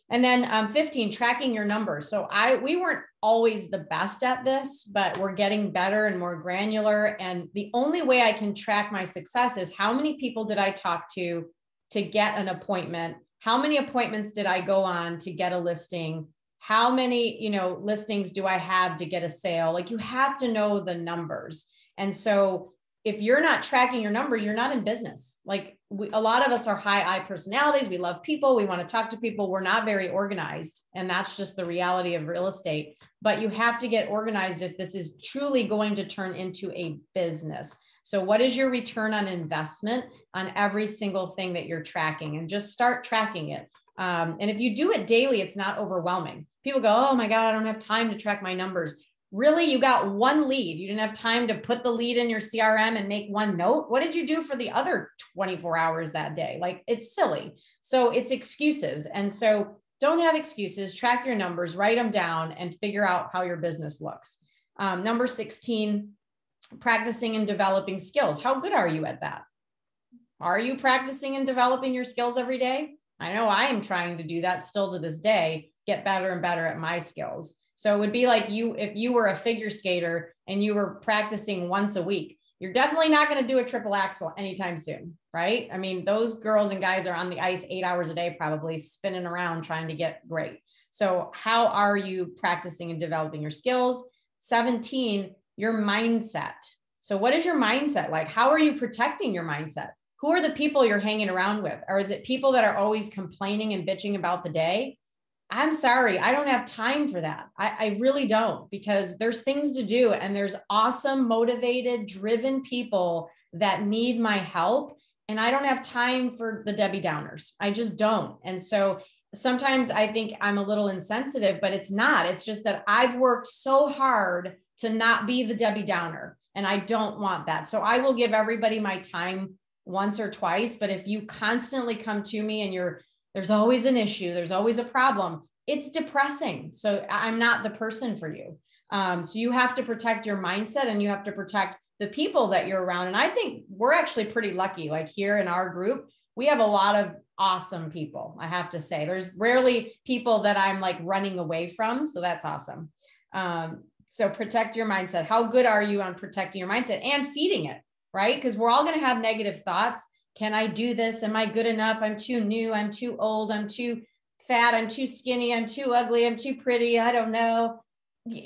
And then 15, tracking your numbers. So we weren't always the best at this, but we're getting better and more granular. And the only way I can track my success is how many people did I talk to get an appointment? How many appointments did I go on to get a listing? How many, listings do I have to get a sale? Like, you have to know the numbers. And so if you're not tracking your numbers, you're not in business. Like, a lot of us are high I personalities. We love people. We want to talk to people. We're not very organized. And that's just the reality of real estate. But you have to get organized if this is truly going to turn into a business. So what is your return on investment on every single thing that you're tracking? And just start tracking it. And if you do it daily, it's not overwhelming. People go, oh my God, I don't have time to track my numbers. Really, you got one lead. You didn't have time to put the lead in your CRM and make one note. What did you do for the other 24 hours that day? Like, it's silly. So it's excuses. And so don't have excuses, track your numbers, write them down, and figure out how your business looks. Number 16, practicing and developing skills. How good are you at that? Are you practicing and developing your skills every day? I know I am trying to do that still to this day, get better and better at my skills. So it would be like if you were a figure skater and you were practicing once a week, you're definitely not going to do a triple axel anytime soon, right? I mean, those girls and guys are on the ice 8 hours a day, probably spinning around trying to get great. So how are you practicing and developing your skills? 17, your mindset. So what is your mindset like? How are you protecting your mindset? Who are the people you're hanging around with? Or is it people that are always complaining and bitching about the day? I'm sorry, I don't have time for that. I really don't, because there's things to do and there's awesome, motivated, driven people that need my help. And I don't have time for the Debbie Downers. I just don't. And so sometimes I think I'm a little insensitive, but it's not. It's just that I've worked so hard to not be the Debbie Downer, and I don't want that. So I will give everybody my time once or twice. But if you constantly come to me and there's always an issue, there's always a problem, it's depressing. So I'm not the person for you. So you have to protect your mindset and you have to protect the people that you're around. And I think we're actually pretty lucky. Like, here in our group, we have a lot of awesome people. I have to say, there's rarely people that I'm like running away from. So that's awesome. So protect your mindset. How good are you on protecting your mindset and feeding it, right? Because we're all going to have negative thoughts. Can I do this? Am I good enough? I'm too new. I'm too old. I'm too fat, I'm too skinny, I'm too ugly, I'm too pretty, I don't know.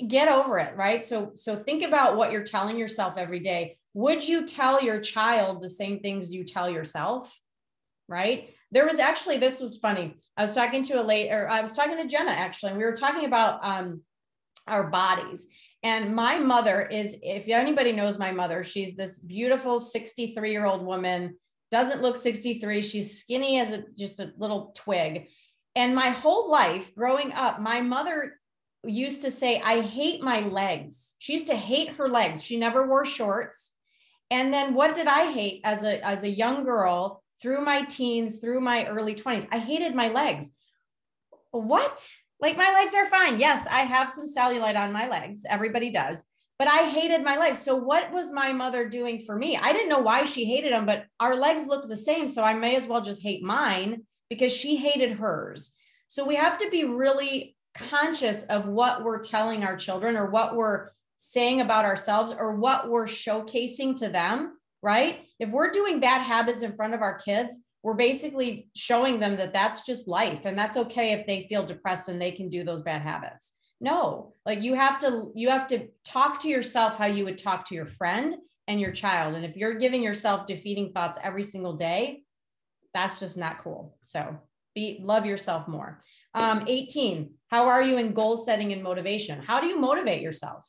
Get over it, right? So think about what you're telling yourself every day. Would you tell your child the same things you tell yourself? Right? There was actually, this was funny. I was talking to Jenna actually, and we were talking about our bodies. And my mother is, if anybody knows my mother, she's this beautiful 63-year-old woman, doesn't look 63. She's skinny as just a little twig. And my whole life growing up, my mother used to say, I hate my legs. She used to hate her legs. She never wore shorts. And then what did I hate as a young girl through my teens, through my early 20s? I hated my legs. What? Like, my legs are fine. Yes, I have some cellulite on my legs. Everybody does. But I hated my legs. So what was my mother doing for me? I didn't know why she hated them, but our legs looked the same. So I may as well just hate mine because she hated hers. So we have to be really conscious of what we're telling our children or what we're saying about ourselves or what we're showcasing to them, right? If we're doing bad habits in front of our kids, we're basically showing them that that's just life and that's okay if they feel depressed and they can do those bad habits. No, like you have to talk to yourself how you would talk to your friend and your child. And if you're giving yourself defeating thoughts every single day, that's just not cool. So love yourself more. 18, how are you in goal setting and motivation? How do you motivate yourself?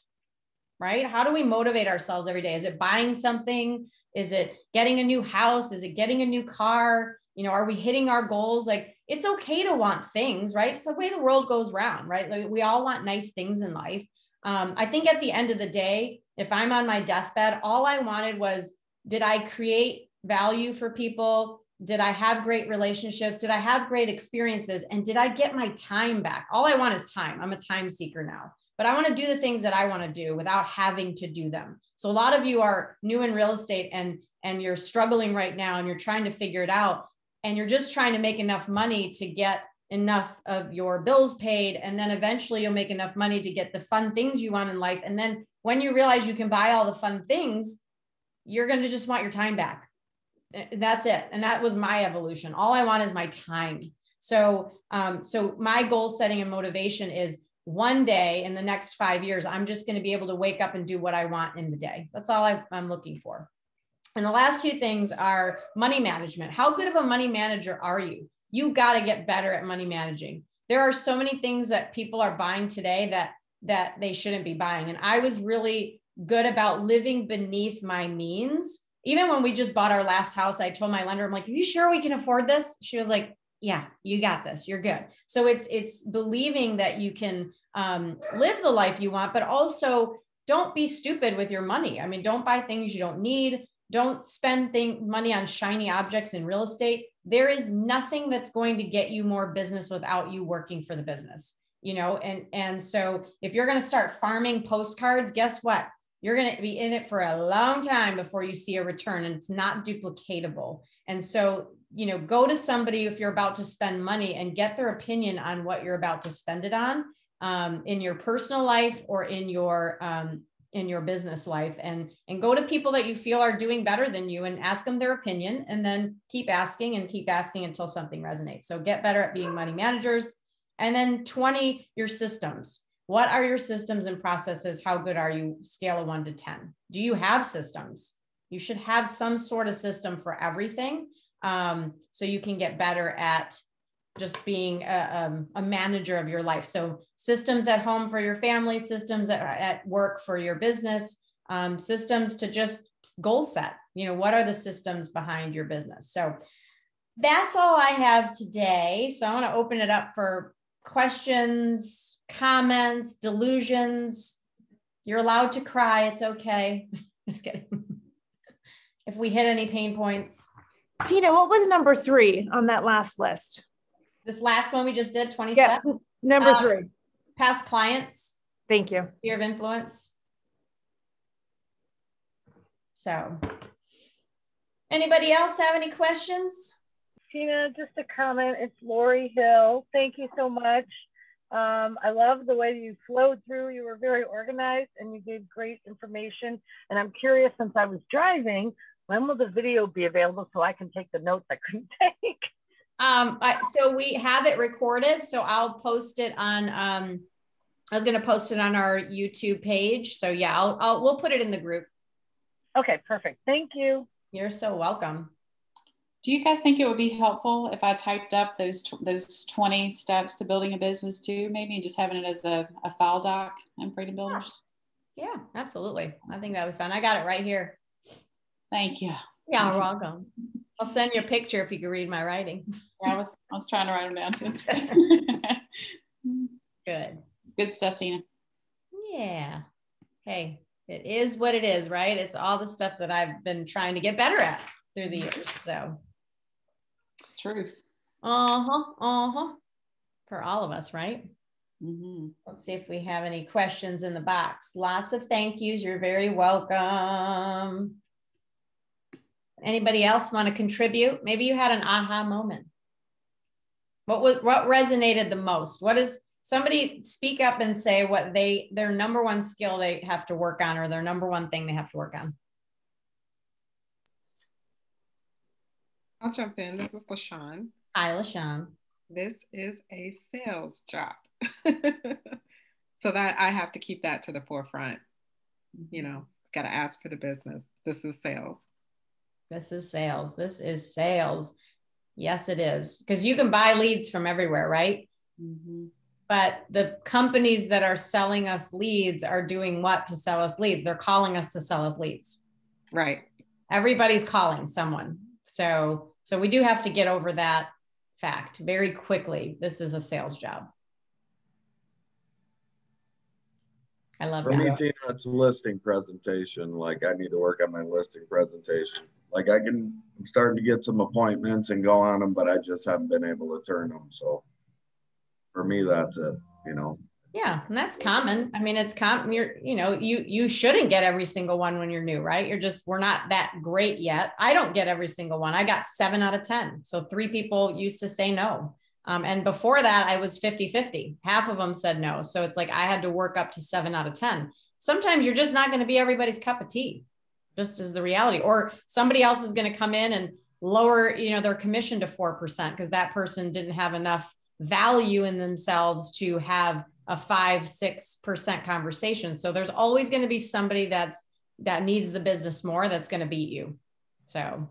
Right? How do we motivate ourselves every day? Is it buying something? Is it getting a new house? Is it getting a new car? You know, are we hitting our goals? Like, it's okay to want things, right? It's the way the world goes round, right? Like, we all want nice things in life. I think at the end of the day, if I'm on my deathbed, all I wanted was, did I create value for people? Did I have great relationships? Did I have great experiences? And did I get my time back? All I want is time. I'm a time seeker now. But I want to do the things that I want to do without having to do them. So a lot of you are new in real estate and you're struggling right now and you're trying to figure it out. And you're just trying to make enough money to get enough of your bills paid. And then eventually you'll make enough money to get the fun things you want in life. And then when you realize you can buy all the fun things, you're going to just want your time back. That's it. And that was my evolution. All I want is my time. So my goal setting and motivation is, one day in the next 5 years, I'm just going to be able to wake up and do what I want in the day. That's all I'm looking for. And the last two things are money management. How good of a money manager are you? You got to get better at money managing. There are so many things that people are buying today that they shouldn't be buying. And I was really good about living beneath my means. Even when we just bought our last house, I told my lender, I'm like, are you sure we can afford this? She was like, yeah, you got this. You're good. So it's believing that you can live the life you want, but also don't be stupid with your money. I mean, don't buy things you don't need. Don't spend money on shiny objects in real estate. There is nothing that's going to get you more business without you working for the business, you know? And so if you're going to start farming postcards, guess what? You're going to be in it for a long time before you see a return, and it's not duplicatable. And so, you know, go to somebody if you're about to spend money and get their opinion on what you're about to spend it on, in your personal life or in your business life, and go to people that you feel are doing better than you and ask them their opinion, and then keep asking until something resonates. So get better at being money managers. And then 20, your systems. What are your systems and processes? How good are you? Scale of 1 to 10. Do you have systems? You should have some sort of system for everything, so you can get better at just being a manager of your life. So systems at home for your family, systems at work for your business, systems to just goal set. You know, what are the systems behind your business? So that's all I have today. So I want to open it up for questions, comments, delusions. You're allowed to cry. It's okay. Just kidding. If we hit any pain points. Tina, what was number 3 on that last list? This last one we just did, 27. Yeah, number 3. Past clients. Thank you. Fear of influence. So, anybody else have any questions? Tina, just a comment. It's Lori Hill. Thank you so much. I love the way you flowed through. You were very organized and you gave great information. And I'm curious, since I was driving, when will the video be available so I can take the notes I couldn't take? So we have it recorded, so I'll post it on, I was going to post it on our YouTube page. So yeah, we'll put it in the group. Okay, perfect. Thank you. You're so welcome. Do you guys think it would be helpful if I typed up those 20 steps to building a business too, maybe, and just having it as a file doc in Freedom Builders? Yeah, absolutely. I think that would be fun. I got it right here. Thank you. Yeah, you're welcome. I'll send you a picture if you can read my writing. Yeah, I was trying to write them down too. Good. It's good stuff, Tina. Yeah. Hey, it is what it is, right? It's all the stuff that I've been trying to get better at through the years. So it's truth. For all of us, right? Mm-hmm. Let's see if we have any questions in the box. Lots of thank yous. You're very welcome. Anybody else want to contribute? Maybe you had an aha moment. What resonated the most? What is, somebody speak up and say what their number one skill they have to work on, or their number one thing they have to work on. I'll jump in. This is LaShawn. Hi, LaShawn. This is a sales job. So that I have to keep that to the forefront. You know, got to ask for the business. This is sales. This is sales. This is sales. Yes, it is. Because you can buy leads from everywhere, right? Mm-hmm. But the companies that are selling us leads are doing what to sell us leads? They're calling us to sell us leads. Right. Everybody's calling someone. So we do have to get over that fact very quickly. This is a sales job. I love For that. me, Tina, it's a listing presentation. Like, I need to work on my listing presentation. Like, I'm starting to get some appointments and go on them, but I just haven't been able to turn them. So for me, that's it, you know. Yeah, and that's common. I mean, it's common. You shouldn't get every single one when you're new, right? We're not that great yet. I don't get every single one. I got 7 out of 10. So 3 people used to say no. And before that, I was 50-50. Half of them said no. So it's like I had to work up to 7 out of 10. Sometimes you're just not going to be everybody's cup of tea, just as the reality. Or somebody else is going to come in and lower, their commission to 4% because that person didn't have enough value in themselves to have a 5-6% conversation. So there's always going to be somebody that needs the business more that's going to beat you. So,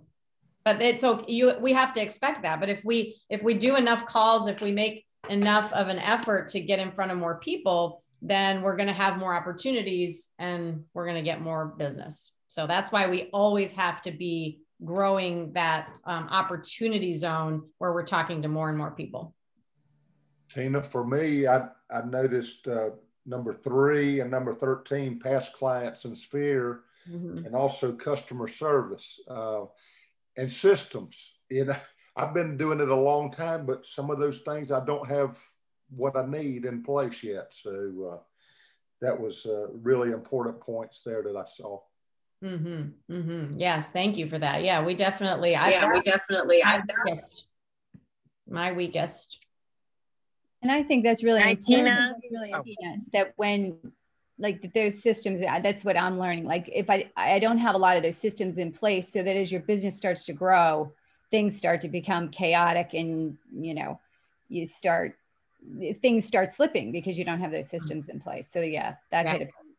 but it's okay. We have to expect that. But if we do enough calls, if we make enough of an effort to get in front of more people, then we're going to have more opportunities and we're going to get more business. So that's why we always have to be growing that opportunity zone where we're talking to more and more people. Tina, for me, I noticed number 3 and number 13, past clients and sphere, and also customer service and systems. I've been doing it a long time, but some of those things I don't have what I need in place yet. So that was really important points there that I saw. Yes, thank you for that. Yeah, we definitely. My weakest. And I think that's really important. Tina. Tina, that when like those systems, that's what I'm learning. Like if I don't have a lot of those systems in place, so that as your business starts to grow, things start to become chaotic and, things start slipping because you don't have those systems in place. So yeah, that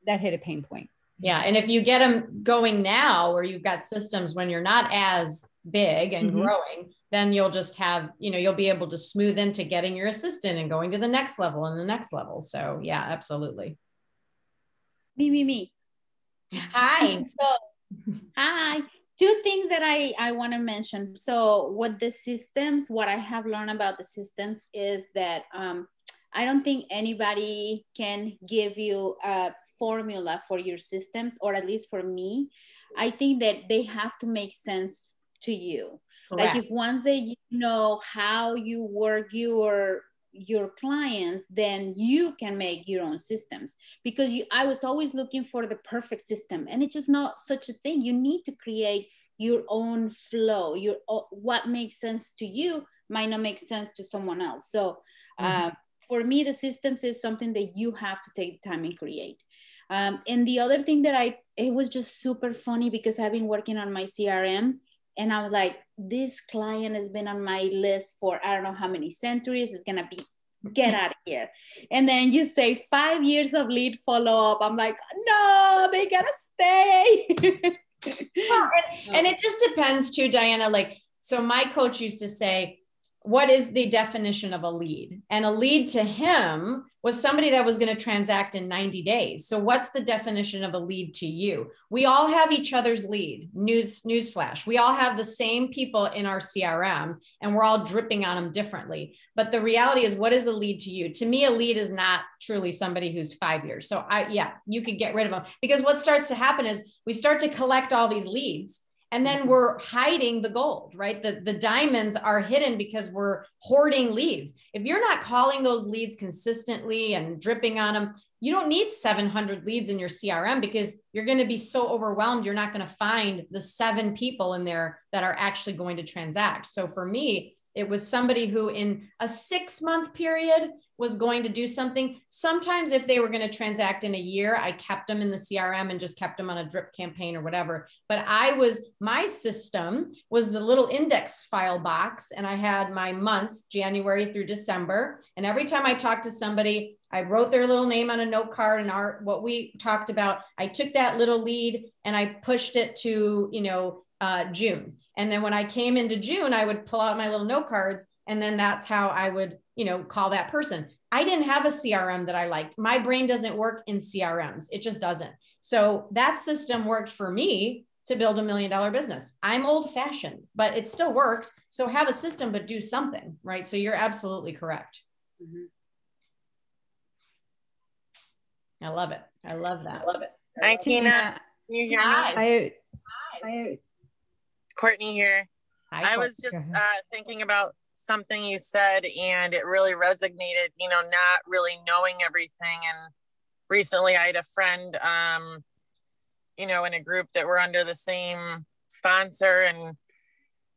hit a pain point. Yeah. And if you get them going now, where you've got systems when you're not as big and growing, then you'll just have, you'll be able to smooth into getting your assistant and going to the next level and the next level. So yeah, absolutely. Me. Hi. So, hi. 2 things that I want to mention. So what I have learned about the systems is that I don't think anybody can give you a formula for your systems, or at least for me. I think that they have to make sense to you. Correct. Like if once they know how you work your clients, then you can make your own systems, because I was always looking for the perfect system, and it's just not such a thing. You need to create your own flow. What makes sense to you might not make sense to someone else. So for me, the systems is something that you have to take time and create. And the other thing that it was just super funny, because I've been working on my CRM, And I was like, this client has been on my list for I don't know how many centuries. It's gonna be, get out of here. And then you say 5 years of lead follow-up. I'm like, no, they gotta stay. Well, and it just depends too, Diana. Like, so my coach used to say, what is the definition of a lead? And a lead to him was somebody that was going to transact in 90 days. So what's the definition of a lead to you? We all have each other's lead. Newsflash. We all have the same people in our CRM and we're all dripping on them differently. But the reality is, what is a lead to you? To me, a lead is not truly somebody who's 5 years. So you could get rid of them, because what starts to happen is we start to collect all these leads. And then we're hiding the gold, right? The diamonds are hidden because we're hoarding leads. If you're not calling those leads consistently and dripping on them, you don't need 700 leads in your CRM, because you're going to be so overwhelmed. You're not going to find the 7 people in there that are actually going to transact. So for me, it was somebody who in a 6-month period was going to do something. Sometimes if they were going to transact in a year, I kept them in the CRM and just kept them on a drip campaign or whatever. But my system was the little index file box, and I had my months, January through December. And every time I talked to somebody, I wrote their little name on a note card and what we talked about. I took that little lead and I pushed it to, June. And then when I came into June, I would pull out my little note cards, and then that's how I would, call that person. I didn't have a CRM that I liked. My brain doesn't work in CRMs. It just doesn't. So that system worked for me to build $1 million business. I'm old fashioned, but it still worked. So have a system, but do something, right? So you're absolutely correct. Mm-hmm. I love it. I love that. I love it. Hi, Tina. Can you hear me? Hi. Courtney here. Hi, I was just thinking about something you said, and it really resonated, not really knowing everything. And recently I had a friend, in a group that we're under the same sponsor, and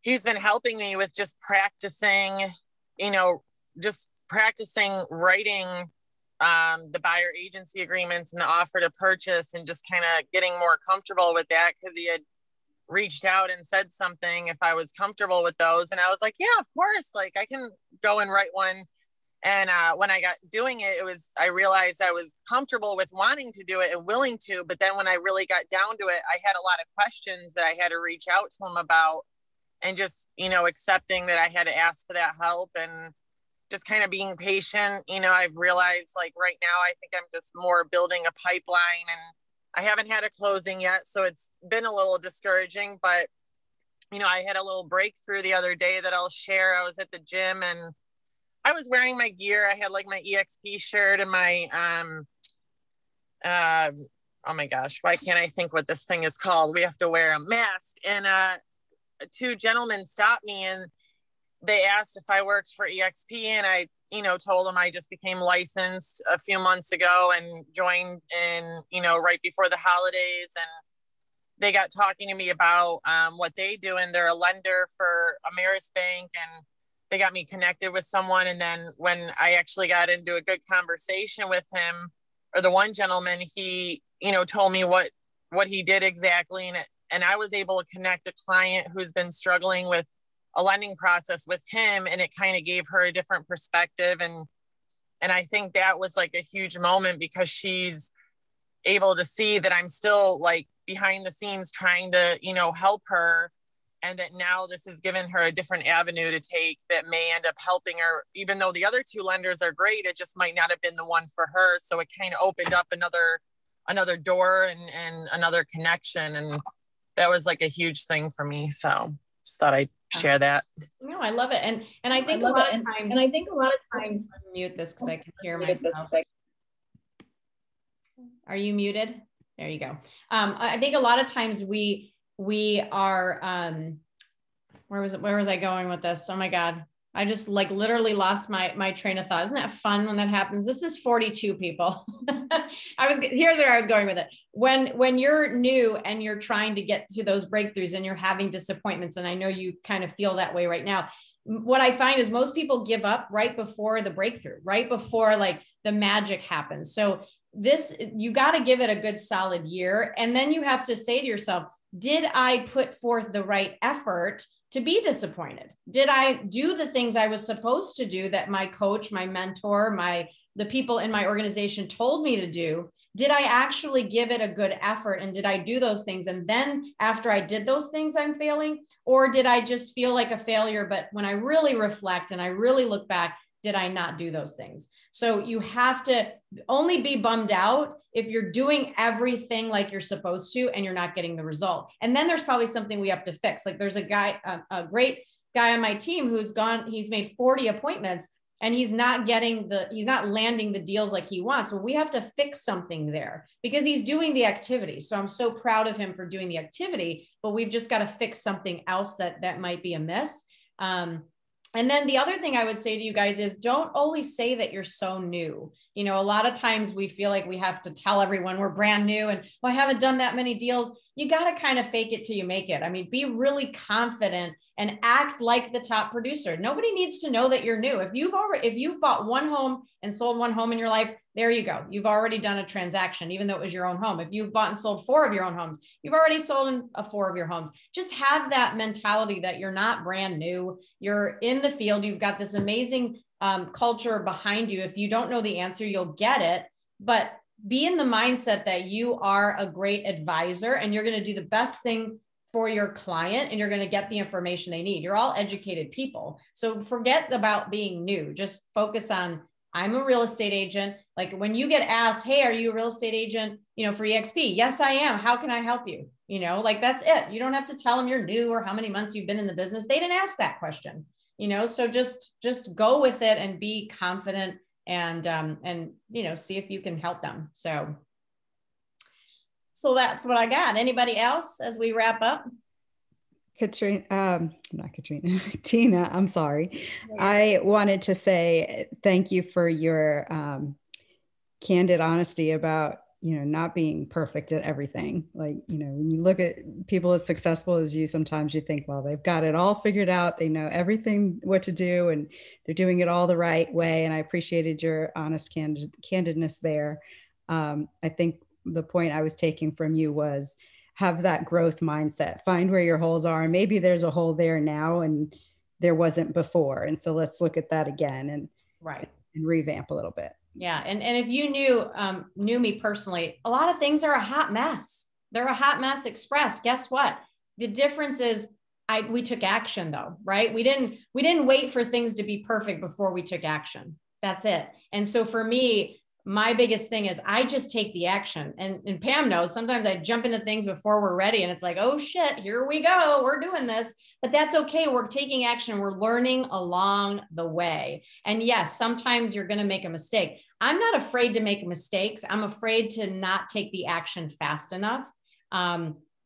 he's been helping me with just practicing writing the buyer agency agreements and the offer to purchase, and just kind of getting more comfortable with that, because he had reached out and said something if I was comfortable with those. And I was like, yeah, of course, like I can go and write one. And when I got doing it, I realized I was comfortable with wanting to do it and willing to. But then when I really got down to it, I had a lot of questions that I had to reach out to him about, and just, accepting that I had to ask for that help and just kind of being patient. I've realized, like, right now, I think I'm just more building a pipeline, and I haven't had a closing yet. So it's been a little discouraging, but, I had a little breakthrough the other day that I'll share. I was at the gym and I was wearing my gear. I had like my EXP shirt and my, oh my gosh, why can't I think what this thing is called? We have to wear a mask. And 2 gentlemen stopped me and they asked if I worked for EXP, and I, told them I just became licensed a few months ago and joined in, right before the holidays. And they got talking to me about what they do, and they're a lender for Ameris Bank, and they got me connected with someone. And then when I actually got into a good conversation with him, or the one gentleman, he, told me what he did exactly. And I was able to connect a client who's been struggling with a lending process with him, and it kind of gave her a different perspective. And I think that was like a huge moment, because she's able to see that I'm still like behind the scenes trying to, help her. And that now this has given her a different avenue to take that may end up helping her, even though the other 2 lenders are great. It just might not have been the one for her. So it kind of opened up another door and another connection. And that was like a huge thing for me. So just thought I'd share that. No, I love it. And I think a lot of times mute this because I can hear myself. Are you muted? There you go. I think a lot of times we are, where was I going with this? Oh my God. I just like literally lost my train of thought. Isn't that fun when that happens? This is 42 people. Here's where I was going with it. When you're new and you're trying to get to those breakthroughs and you're having disappointments, and I know you kind of feel that way right now, what I find is most people give up right before the breakthrough, right before like the magic happens. So you got to give it a good solid year. And then you have to say to yourself, did I put forth the right effort to be disappointed? Did I do the things I was supposed to do that my coach, my mentor, the people in my organization told me to do? Did I actually give it a good effort? And did I do those things? And then after I did those things, I'm failing? Or did I just feel like a failure? But when I really reflect and I really look back, did I not do those things? So you have to only be bummed out if you're doing everything like you're supposed to and you're not getting the result. And then there's probably something we have to fix. Like there's a guy, a great guy on my team he's made 40 appointments and he's not landing the deals like he wants. Well, we have to fix something there because he's doing the activity. So I'm so proud of him for doing the activity, but we've just got to fix something else that might be amiss. And then the other thing I would say to you guys is don't always say that you're so new. You know, a lot of times we feel like we have to tell everyone we're brand new and I haven't done that many deals. You got to kind of fake it till you make it. I mean, be really confident and act like the top producer. Nobody needs to know that you're new. If you've bought one home and sold one home in your life, there you go. You've already done a transaction, even though it was your own home. If you've bought and sold 4 of your own homes, you've already sold 4 of your homes. Just have that mentality that you're not brand new. You're in the field. You've got this amazing culture behind you. If you don't know the answer, you'll get it. But be in the mindset that you are a great advisor and you're going to do the best thing for your client and you're going to get the information they need. You're all educated people. So forget about being new. Just focus on, I'm a real estate agent. Like when you get asked, hey, are you a real estate agent, for EXP? Yes, I am. How can I help you? Like that's it. You don't have to tell them you're new or how many months you've been in the business. They didn't ask that question, so just go with it and be confident and see if you can help them. So that's what I got. Anybody else as we wrap up? Tina, I'm sorry. I wanted to say thank you for your candid honesty about, not being perfect at everything. Like, when you look at people as successful as you, sometimes you think, well, they've got it all figured out. They know everything, what to do, and they're doing it all the right way. And I appreciated your honest candidness there. I think the point I was taking from you was have that growth mindset, find where your holes are. And maybe there's a hole there now and there wasn't before. And so let's look at that again and revamp a little bit. Yeah. And if you knew me personally, a lot of things are a hot mess. They're a hot mess express. Guess what? The difference is we took action though, right? We didn't wait for things to be perfect before we took action. That's it. And so for me, my biggest thing is I just take the action, and Pam knows sometimes I jump into things before we're ready and it's like, oh shit, here we go. We're doing this, but that's okay. We're taking action. We're learning along the way. And yes, sometimes you're going to make a mistake. I'm not afraid to make mistakes. I'm afraid to not take the action fast enough.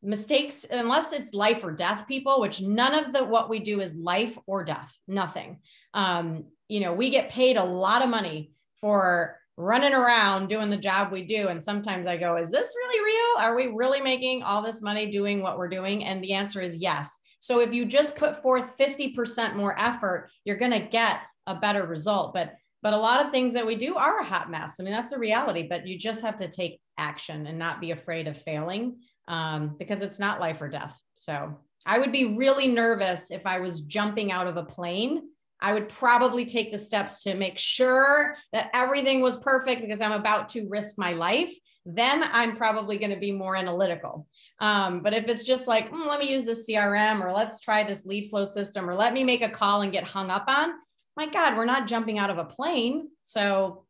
Mistakes, unless it's life or death, people, which none of what we do is life or death, nothing. We get paid a lot of money for running around doing the job we do. And sometimes I go, is this really real? Are we really making all this money doing what we're doing? And the answer is yes. So if you just put forth 50% more effort, you're going to get a better result. But a lot of things that we do are a hot mess. I mean, that's a reality, but you just have to take action and not be afraid of failing because it's not life or death. So I would be really nervous if I was jumping out of a plane. I would probably take the steps to make sure that everything was perfect because I'm about to risk my life. Then I'm probably going to be more analytical. But if it's just like, let me use this CRM or let's try this lead flow system or let me make a call and get hung up on, my God, we're not jumping out of a plane. So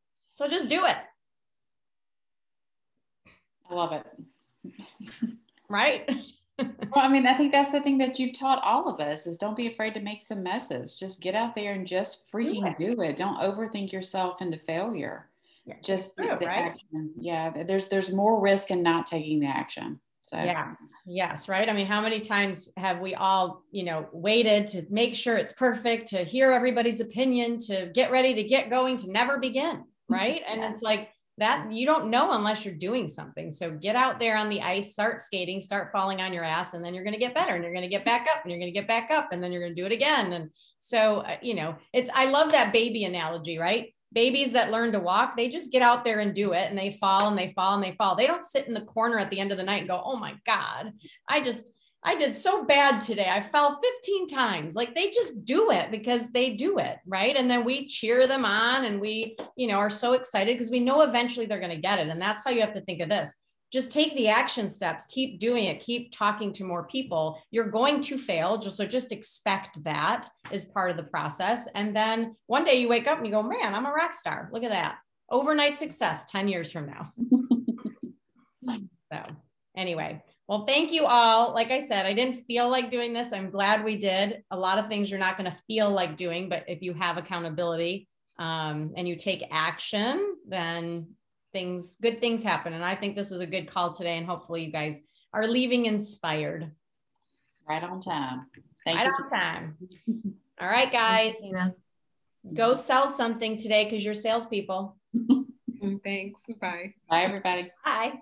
just do it. I love it. Right? Well, I mean, I think that's the thing that you've taught all of us is don't be afraid to make some messes. Just get out there and just freaking do it. Don't overthink yourself into failure. Yeah, just the action. Yeah, there's more risk in not taking the action. So yes, right. I mean, how many times have we all, waited to make sure it's perfect, to hear everybody's opinion, to get ready to get going, to never begin, right? And it's like, that you don't know unless you're doing something. So get out there on the ice, start skating, start falling on your ass, and then you're going to get better and you're going to get back up and you're going to get back up and then you're going to do it again. And so, I love that baby analogy, right? babies that learn to walk, they just get out there and do it, and they fall and they fall and they fall. They don't sit in the corner at the end of the night and go, oh my God, I did so bad today. I fell 15 times. Like, they just do it because they do it, right? And then we cheer them on, and we, you know, are so excited because we know eventually they're going to get it. And that's how you have to think of this. Just take the action steps, keep doing it, keep talking to more people. You're going to fail, just expect that is part of the process. And then one day you wake up and you go, man, I'm a rock star. Look at that. Overnight success 10 years from now. So anyway, well, thank you all. Like I said, I didn't feel like doing this. I'm glad we did. A lot of things you're not going to feel like doing, but if you have accountability and you take action, then good things happen. And I think this was a good call today. And hopefully you guys are leaving inspired. Right on time. Thank you. Right on time. All right, guys. Go sell something today because you're salespeople. Thanks. Bye. Bye, everybody. Bye.